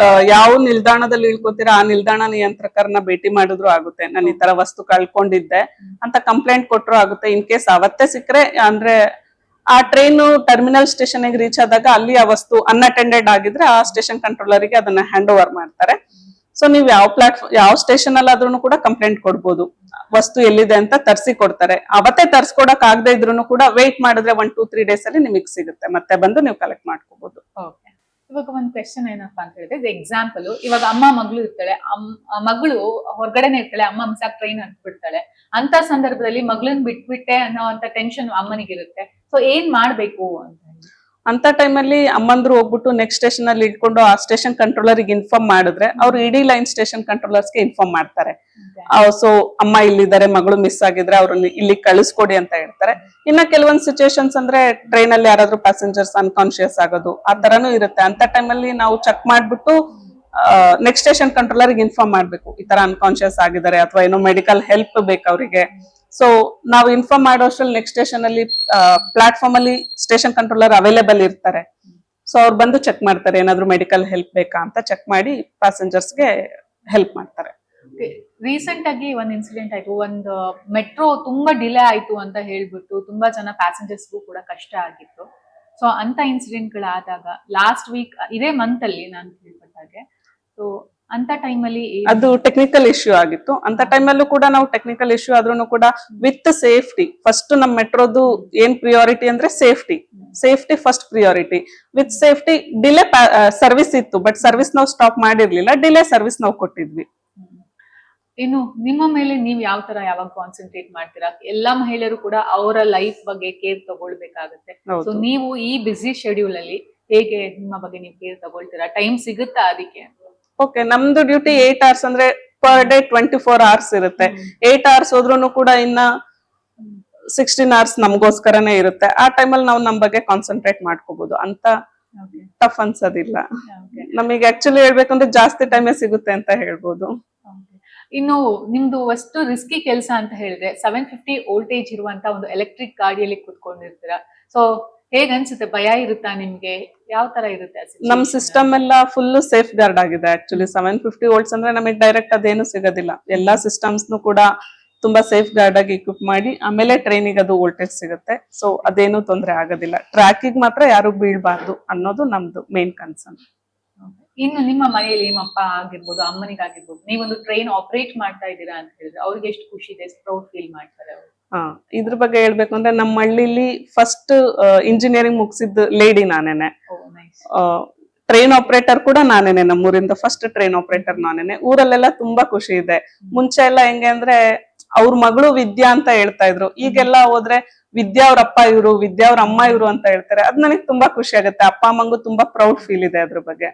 ಯಾವ ನಿಲ್ದಾಣದಲ್ಲಿ ಇಳ್ಕೊತೀರಾ ಆ ನಿಲ್ದಾಣ ನಿಯಂತ್ರಕರನ್ನ ಭೇಟಿ ಮಾಡಿದ್ರು ಆಗುತ್ತೆ. ನಾನು ಈ ತರ ವಸ್ತು ಕಳ್ಕೊಂಡಿದ್ದೆ ಅಂತ ಕಂಪ್ಲೇಂಟ್ ಕೊಟ್ರು ಆಗುತ್ತೆ. ಇನ್ ಕೇಸ್ ಅವತ್ತೇ ಸಿಕ್ಕರೆ ಅಂದ್ರೆ ಆ ಟ್ರೈನ್ ಟರ್ಮಿನಲ್ ಸ್ಟೇಷನ್ ಗೆ ರೀಚ್ ಆದಾಗ ಅಲ್ಲಿ ಆ ವಸ್ತು ಅನ್ಅಟೆಂಡೆಡ್ ಆಗಿದ್ರೆ ಆ ಸ್ಟೇಷನ್ ಕಂಟ್ರೋಲರ್ಗೆ ಅದನ್ನ ಹ್ಯಾಂಡ್ ಓವರ್ ಮಾಡ್ತಾರೆ. ಸೊ ನೀವು ಯಾವ ಸ್ಟೇಷನ್ ಅಲ್ಲಾದ್ರೂ ಕೂಡ ಕಂಪ್ಲೇಂಟ್ ಕೊಡ್ಬೋದು. ವಸ್ತು ಎಲ್ಲಿದೆ ಅಂತ ತರ್ಸಿ ಕೊಡ್ತಾರೆ. ಅವತ್ತೇ ತರ್ಸ್ಕೊಡಕ್ ಆಗದೆ ಇದ್ರು ಕೂಡ ವೇಟ್ ಮಾಡಿದ್ರೆ 1-2-3 ಡೇಸ್ ಅಲ್ಲಿ ನಿಮಗೆ ಸಿಗುತ್ತೆ, ಮತ್ತೆ ಬಂದು ನೀವು ಕಲೆಕ್ಟ್ ಮಾಡ್ಕೋಬಹುದು. ಓಕೆ, ಇವಾಗ ಒಂದ್ ಕ್ವೆಶನ್ ಏನಪ್ಪಾ ಅಂತ ಹೇಳಿದ್ರೆ, ಎಕ್ಸಾಂಪಲ್ ಇವಾಗ ಅಮ್ಮ ಮಗಳು ಇರ್ತಾಳೆ, ಮಗಳು ಹೊರಗಡೆನೆ ಇರ್ತಾಳೆ, ಅಮ್ಮ ಮಿಸಾಕ್ ಟ್ರೈನ್ ಬಿಡ್ತಾಳೆ. ಅಂತ ಸಂದರ್ಭದಲ್ಲಿ ಮಗಳನ್ ಬಿಟ್ಬಿಟ್ಟೆ ಅನ್ನೋ ಅಂತ ಟೆನ್ಷನ್ ಅಮ್ಮನಿಗಿರುತ್ತೆ. ಸೊ ಏನ್ ಮಾಡ್ಬೇಕು ಅಂತ? ಅಂತ ಟೈಮಲ್ಲಿ ಅಮ್ಮಂದ್ರು ಹೋಗ್ಬಿಟ್ಟು ನೆಕ್ಸ್ಟ್ ಸ್ಟೇಷನ್ ಅಲ್ಲಿ ಇಟ್ಕೊಂಡು ಆ ಸ್ಟೇಷನ್ ಕಂಟ್ರೋಲರ್ ಇನ್ಫಾರ್ಮ್ ಮಾಡಿದ್ರೆ ಅವ್ರು ಇಡೀ ಲೈನ್ ಸ್ಟೇಷನ್ ಕಂಟ್ರೋಲರ್ಸ್ಗೆ ಇನ್ಫಾರ್ಮ್ ಮಾಡ್ತಾರೆ. ಸೊ ಅಮ್ಮ ಇಲ್ಲಿದ್ದಾರೆ, ಮಗಳು ಮಿಸ್ ಆಗಿದ್ರೆ ಅವ್ರನ್ನ ಇಲ್ಲಿ ಕಳಿಸ್ಕೊಡಿ ಅಂತ ಹೇಳ್ತಾರೆ. ಇನ್ನ ಕೆಲವೊಂದ್ ಸಿಚುವೇಶನ್ಸ್ ಅಂದ್ರೆ ಟ್ರೈನ್ ಅಲ್ಲಿ ಯಾರಾದ್ರೂ ಪ್ಯಾಸೆಂಜರ್ಸ್ ಅನ್ಕಾನ್ಶಿಯಸ್ ಆಗೋದು ಆ ತರನು ಇರುತ್ತೆ. ಅಂತ ಟೈಮಲ್ಲಿ ನಾವು ಚೆಕ್ ಮಾಡ್ಬಿಟ್ಟು ನೆಕ್ಸ್ಟ್ ಸ್ಟೇಷನ್ ಕಂಟ್ರೋಲರ್ ಇನ್ಫಾರ್ಮ್ ಮಾಡ್ಬೇಕು, ಈ ತರ ಅನ್ಕಾನ್ಶಿಯಸ್ ಆಗಿದ್ದಾರೆ ಅಥವಾ ಏನೋ ಮೆಡಿಕಲ್ ಹೆಲ್ಪ್ ಬೇಕು ಅವರಿಗೆ. ಸೊ ನಾವು ಇನ್ಫಾರ್ಮ್ ಮಾಡೋ ಅಷ್ಟ್ರಲ್ಲಿ ನೆಕ್ಸ್ಟ್ ಸ್ಟೇಷನ್ ಅಲ್ಲಿ ಪ್ಲಾಟ್ಫಾರ್ಮ್ ಅಲ್ಲಿ ಸ್ಟೇಷನ್ ಕಂಟ್ರೋಲರ್ ಅವೈಲೇಬಲ್ ಇರ್ತಾರೆ. ಸೊ ಅವ್ರು ಬಂದು ಚೆಕ್ ಮಾಡ್ತಾರೆ, ಏನಾದ್ರು ಮೆಡಿಕಲ್ ಹೆಲ್ಪ್ ಬೇಕಾ ಅಂತ ಚೆಕ್ ಮಾಡಿ ಪ್ಯಾಸೆಂಜರ್ಸ್ಗೆ ಹೆಲ್ಪ್ ಮಾಡ್ತಾರೆ. ರೀಸೆಂಟ್ ಆಗಿ ಒಂದ್ ಇನ್ಸಿಡೆಂಟ್ ಆಯ್ತು, ಒಂದು ಮೆಟ್ರೋ ತುಂಬಾ ಡಿಲೇ ಆಯ್ತು ಅಂತ ಹೇಳ್ಬಿಟ್ಟು ತುಂಬಾ ಜನ ಪ್ಯಾಸೆಂಜರ್ಸ್ಗೂ ಕೂಡ ಕಷ್ಟ ಆಗಿತ್ತು. ಸೊ ಅಂತ ಇನ್ಸಿಡೆಂಟ್ ಗಳಾದಾಗ ಲಾಸ್ಟ್ ವೀಕ್ ಇದೇ ಮಂತ್ ಅಲ್ಲಿ ನಾನು ಕೇಳ್ಪಟ್ಟಾಗೆ, ಸೊ ಅಂತ ಟೈಮಲ್ಲಿ ಅದು ಟೆಕ್ನಿಕಲ್ ಇಶ್ಯೂ ಆಗಿತ್ತು. ಅಂತ ಟೈಮಲ್ಲೂ ಕೂಡ ನಾವು ಟೆಕ್ನಿಕಲ್ ಇಶ್ಯೂ ಆದ್ರೂ ಕೂಡ ವಿತ್ ಸೇಫ್ಟಿ, ಫಸ್ಟ್ ನಮ್ ಮೆಟ್ರೋದು ಏನ್ ಪ್ರಿಯಾರಿಟಿ ಅಂದ್ರೆ safety first priority. With safety delay service ಇತ್ತು, ಬಟ್ ಸರ್ವಿಸ್ ನಾವು ಸ್ಟಾಪ್ ಮಾಡಿರ್ಲಿಲ್ಲ, ಡಿಲೇ ಸರ್ವಿಸ್ ನಾವು ಕೊಟ್ಟಿದ್ವಿ. ಇನ್ನು ನಿಮ್ಮ ಮೇಲೆ ನೀವು ಯಾವ ತರ ಯಾವಾಗ ಕಾನ್ಸಂಟ್ರೇಟ್ ಮಾಡ್ತೀರಾ? ಎಲ್ಲಾ ಮಹಿಳೆಯರು ಕೂಡ ಅವರ ಲೈಫ್ ಬಗ್ಗೆ ಕೇರ್ ತಗೊಳ್ಬೇಕಾಗುತ್ತೆ. ಸೊ ನೀವು ಈ ಬಿಸಿ ಶೆಡ್ಯೂಲ್ ಅಲ್ಲಿ ಹೇಗೆ ನಿಮ್ಮ ಬಗ್ಗೆ ನೀವು ಕೇರ್ ತಗೊಳ್ತೀರಾ? ಟೈಮ್ ಸಿಗುತ್ತಾ ಅದಕ್ಕೆ? ಓಕೆ, ನಮ್ದು ಡ್ಯೂಟಿ 8 hours ಅಂದ್ರೆ ಪರ್ ಡೇ 24 hours ಇರುತ್ತೆ. 8 hours ಹೋದ್ರೂ ಕೂಡ ಇನ್ನ 16 hours ನಮಗೋಸ್ಕರನೇ ಇರುತ್ತೆ. ಆ ಟೈಮಲ್ಲಿ ನಾವು ನಮ್ ಬಗ್ಗೆ ಕಾನ್ಸಂಟ್ರೇಟ್ ಮಾಡ್ಕೋಬಹುದು, ಅಂತ ಟಫ್ ಅನ್ಸೋದಿಲ್ಲ ನಮಗೆ. ಆಕ್ಚುಲಿ ಹೇಳ್ಬೇಕಂದ್ರೆ ಜಾಸ್ತಿ ಟೈಮೇ ಸಿಗುತ್ತೆ ಅಂತ ಹೇಳ್ಬೋದು. ಇನ್ನು ನಿಮ್ದು ಅಷ್ಟು ರಿಸ್ಕಿ ಕೆಲಸ ಅಂತ ಹೇಳಿದ್ರೆ 750 ವೋಲ್ಟೇಜ್ ಇರುವಂತ ಒಂದು ಎಲೆಕ್ಟ್ರಿಕ್ ಗಾಡಿಯಲ್ಲಿ ಕುತ್ಕೊಂಡಿರ್ತೀರಾ. ಸೊ ಹೇಗ್ ಅನ್ಸುತ್ತೆ? ಭಯ ಇರುತ್ತಾ ನಿಮ್ಗೆ? ಯಾವ ತರ ಇರುತ್ತೆ? ನಮ್ ಸಿಸ್ಟಮ್ ಎಲ್ಲ ಫುಲ್ ಸೇಫ್ ಗಾರ್ಡ್ ಆಗಿದೆ. ಆಕ್ಚುಲಿ 750 volts ಅಂದ್ರೆ ನಮಗೆ ಡೈರೆಕ್ಟ್ ಅದೇನು ಸಿಗೋದಿಲ್ಲ. ಎಲ್ಲಾ ಸಿಸ್ಟಮ್ಸ್ ಕೂಡ ತುಂಬಾ ಸೇಫ್ ಗಾರ್ಡ್ ಆಗಿ ಇಕ್ವಿಪ್ ಮಾಡಿ ಆಮೇಲೆ ಟ್ರೈನಿಗೆ ಅದು ವೋಲ್ಟೇಜ್ ಸಿಗುತ್ತೆ. ಸೊ ಅದೇನು ತೊಂದರೆ ಆಗೋದಿಲ್ಲ. ಟ್ರ್ಯಾಕಿಗೆ ಮಾತ್ರ ಯಾರು ಬೀಳ್ಬಾರ್ದು ಅನ್ನೋದು ನಮ್ದು ಮೇನ್ ಕನ್ಸರ್ನ್. ಇನ್ನು ನಿಮ್ಮ ಮನೆಯಲ್ಲಿ ನಿಮ್ಮ ಅಪ್ಪ ಆಗಿರ್ಬೋದು, ಅಮ್ಮನಿಗಾಗಿರ್ಬೋದು, ನೀವೊಂದು ಟ್ರೈನ್ ಆಪರೇಟ್ ಮಾಡ್ತಾ ಇದ್ದೀರಾ ಅಂತ ಹೇಳಿದ್ರೆ ಅವ್ರಿಗೆ ಎಷ್ಟು ಖುಷಿ ಇದೆ, ಪ್ರೌಡ್ ಫೀಲ್ ಮಾಡ್ತಾರೆ ಅವರು? ಹಾ, ಇದ್ರ ಬಗ್ಗೆ ಹೇಳ್ಬೇಕು ಅಂದ್ರೆ ನಮ್ಮ ಹಳ್ಳಿಲಿ ಫಸ್ಟ್ ಇಂಜಿನಿಯರಿಂಗ್ ಮುಗಿಸಿದ್ದು ಲೇಡಿ ನಾನೇನೆ. ಓ ನೈಸ್. ಟ್ರೈನ್ ಆಪರೇಟರ್ ಕೂಡ ನಾನೇನೆ, ನಮ್ಮೂರಿಂದ ಫಸ್ಟ್ ಟ್ರೈನ್ ಆಪರೇಟರ್ ನಾನೇನೆ. ಊರಲ್ಲೆಲ್ಲ ತುಂಬಾ ಖುಷಿ ಇದೆ. ಮುಂಚೆ ಎಲ್ಲ ಹೆಂಗೆ ಅಂದ್ರೆ ಅವ್ರ ಮಗಳು ವಿದ್ಯಾ ಅಂತ ಹೇಳ್ತಾ ಇದ್ರು. ಈಗೆಲ್ಲ ಹೋದ್ರೆ ವಿದ್ಯಾ ಅವ್ರ ಅಪ್ಪ ಇವ್ರು, ವಿದ್ಯಾ ಅವ್ರ ಅಮ್ಮ ಇವ್ರು ಅಂತ ಹೇಳ್ತಾರೆ. ಅದ್ ನನಗೆ ತುಂಬಾ ಖುಷಿ ಆಗುತ್ತೆ. ಅಪ್ಪ ಅಮ್ಮಂಗೂ ತುಂಬಾ ಪ್ರೌಡ್ ಫೀಲ್ ಇದೆ ಅದ್ರ ಬಗ್ಗೆ.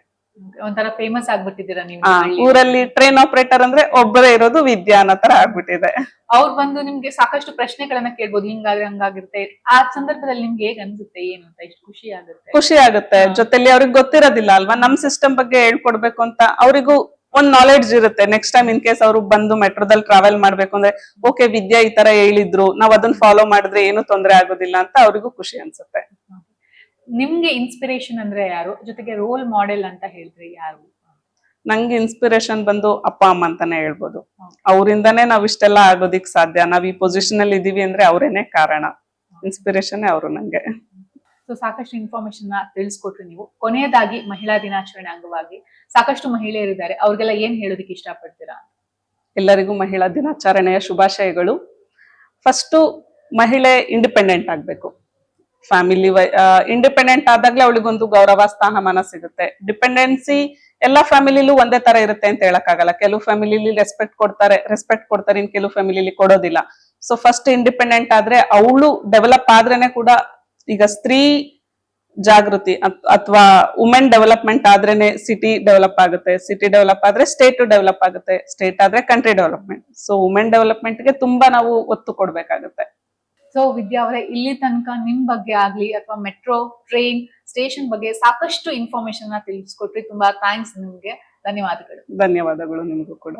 ಒಂಥರ ಫೇಮಸ್ ಆಗ್ಬಿಟ್ಟಿದ್ದೀರಾ ನೀವು ಆ, ಊರಲ್ಲಿ ಟ್ರೈನ್ ಆಪರೇಟರ್ ಅಂದ್ರೆ ಒಬ್ಬರೇ ಇರೋದು ವಿದ್ಯಾ ಅನ್ನೋ ತರ ಆಗ್ಬಿಟ್ಟಿದೆ. ಅವ್ರು ಬಂದು ನಿಮ್ಗೆ ಸಾಕಷ್ಟು ಪ್ರಶ್ನೆಗಳನ್ನ ಕೇಳ್ಬೋದು, ಹಿಂಗಾದ್ರೆ ಹಂಗಾಗಿರುತ್ತೆ. ಆ ಸಂದರ್ಭದಲ್ಲಿ ನಿಮ್ಗೆ ಹೇಗ್ ಅನ್ಸುತ್ತೆ, ಏನು ಅಂತ, ಎಷ್ಟು ಖುಷಿ ಆಗುತ್ತೆ? ಖುಷಿ ಆಗುತ್ತೆ. ಜೊತೆಲಿ ಅವ್ರಿಗೆ ಗೊತ್ತಿರೋದಿಲ್ಲ ಅಲ್ವಾ, ನಮ್ ಸಿಸ್ಟಮ್ ಬಗ್ಗೆ ಹೇಳ್ಕೊಡ್ಬೇಕು ಅಂತ ಅವರಿಗೂ ಒಂದ್ ನಾಲೆಡ್ಜ್ ಇರುತ್ತೆ. ನೆಕ್ಸ್ಟ್ ಟೈಮ್ ಇನ್ ಕೇಸ್ ಅವ್ರು ಬಂದು ಮೆಟ್ರೋದಲ್ಲಿ ಟ್ರಾವೆಲ್ ಮಾಡ್ಬೇಕು ಅಂದ್ರೆ ಓಕೆ ವಿದ್ಯಾ ಈ ತರ ಹೇಳಿದ್ರು, ನಾವ್ ಅದನ್ನ ಫಾಲೋ ಮಾಡಿದ್ರೆ ಏನು ತೊಂದರೆ ಆಗೋದಿಲ್ಲ ಅಂತ ಅವ್ರಿಗೂ ಖುಷಿ ಅನ್ಸುತ್ತೆ. ನಿಮ್ಗೆ ಇನ್ಸ್ಪಿರೇಷನ್ ಅಂದ್ರೆ ಯಾರು, ಜೊತೆಗೆ ರೋಲ್ ಮಾಡೆಲ್ ಅಂತ ಹೇಳಿದ್ರೆ ಯಾರು? ನಂಗೆ ಇನ್ಸ್ಪಿರೇಷನ್ ಬಂದು ಅಪ್ಪ ಅಮ್ಮ ಅಂತಾನೆ ಹೇಳ್ಬೋದು. ಅವರಿಂದಾನೇ ನಾವ್ ಇಷ್ಟೆಲ್ಲ ಆಗೋದಿಕ್ ಸಾಧ್ಯ. ನಾವ್ ಈ ಪೊಸಿಷನ್ ಅಲ್ಲಿ ಇದೀವಿ ಅಂದ್ರೆ ಅವರೇನೆ ಕಾರಣ. ಇನ್ಸ್ಪಿರೇಷನ್ ಅವರು ನಂಗೆ. ಸೊ ಸಾಕಷ್ಟು ಇನ್ಫಾರ್ಮೇಶನ್ ತಿಳಿಸ್ಕೊಟ್ರಿ ನೀವು. ಕೊನೆಯದಾಗಿ ಮಹಿಳಾ ದಿನಾಚರಣೆ ಅಂಗವಾಗಿ ಸಾಕಷ್ಟು ಮಹಿಳೆಯರಿದ್ದಾರೆ, ಅವ್ರಿಗೆಲ್ಲ ಏನ್ ಹೇಳೋದಕ್ಕೆ ಇಷ್ಟಪಡ್ತೀರಾ? ಎಲ್ಲರಿಗೂ ಮಹಿಳಾ ದಿನಾಚರಣೆಯ ಶುಭಾಶಯಗಳು. ಫಸ್ಟ್ ಮಹಿಳೆ ಇಂಡಿಪೆಂಡೆಂಟ್ ಆಗ್ಬೇಕು. ಫ್ಯಾಮಿಲಿ ಇಂಡಿಪೆಂಡೆಂಟ್ ಆದಾಗ್ಲೇ ಅವಳಿಗೊಂದು ಗೌರವ ಸ್ಥಾನಮಾನ ಸಿಗುತ್ತೆ. ಡಿಪೆಂಡೆನ್ಸಿ ಎಲ್ಲಾ ಫ್ಯಾಮಿಲಿಲೂ ಒಂದೇ ತರ ಇರುತ್ತೆ ಅಂತ ಹೇಳಕ್ಕಾಗಲ್ಲ. ಕೆಲವು ಫ್ಯಾಮಿಲಿಲಿ ರೆಸ್ಪೆಕ್ಟ್ ಕೊಡ್ತಾರೆ, ಇನ್ ಕೆಲವು ಫ್ಯಾಮಿಲಿಲಿ ಕೊಡೋದಿಲ್ಲ. ಸೊ ಫಸ್ಟ್ ಇಂಡಿಪೆಂಡೆಂಟ್ ಆದ್ರೆ ಅವಳು ಡೆವಲಪ್ ಆದ್ರೇನೆ ಕೂಡ, ಈಗ ಸ್ತ್ರೀ ಜಾಗೃತಿ ಅಥವಾ ವುಮೆನ್ ಡೆವಲಪ್ಮೆಂಟ್ ಆದ್ರೇನೆ ಸಿಟಿ ಡೆವಲಪ್ ಆಗುತ್ತೆ. ಸಿಟಿ ಡೆವಲಪ್ ಆದ್ರೆ ಸ್ಟೇಟ್ ಡೆವಲಪ್ ಆಗುತ್ತೆ. ಸ್ಟೇಟ್ ಆದ್ರೆ country development. So women development ಗೆ ತುಂಬಾ ನಾವು ಒತ್ತು ಕೊಡ್ಬೇಕಾಗುತ್ತೆ. ಸೊ ವಿದ್ಯಾ ಅವರೇ, ಇಲ್ಲಿ ತನಕ ನಿಮ್ ಬಗ್ಗೆ ಆಗ್ಲಿ ಅಥವಾ ಮೆಟ್ರೋ ಟ್ರೈನ್ ಸ್ಟೇಷನ್ ಬಗ್ಗೆ ಸಾಕಷ್ಟು ಇನ್ಫಾರ್ಮೇಶನ್ ತಿಳಿಸ್ಕೊಟ್ರಿ. ತುಂಬಾ ಥ್ಯಾಂಕ್ಸ್ ನಿಮ್ಗೆ. ಧನ್ಯವಾದಗಳು. ಧನ್ಯವಾದಗಳು ನಿಮಗೂ ಕೂಡ.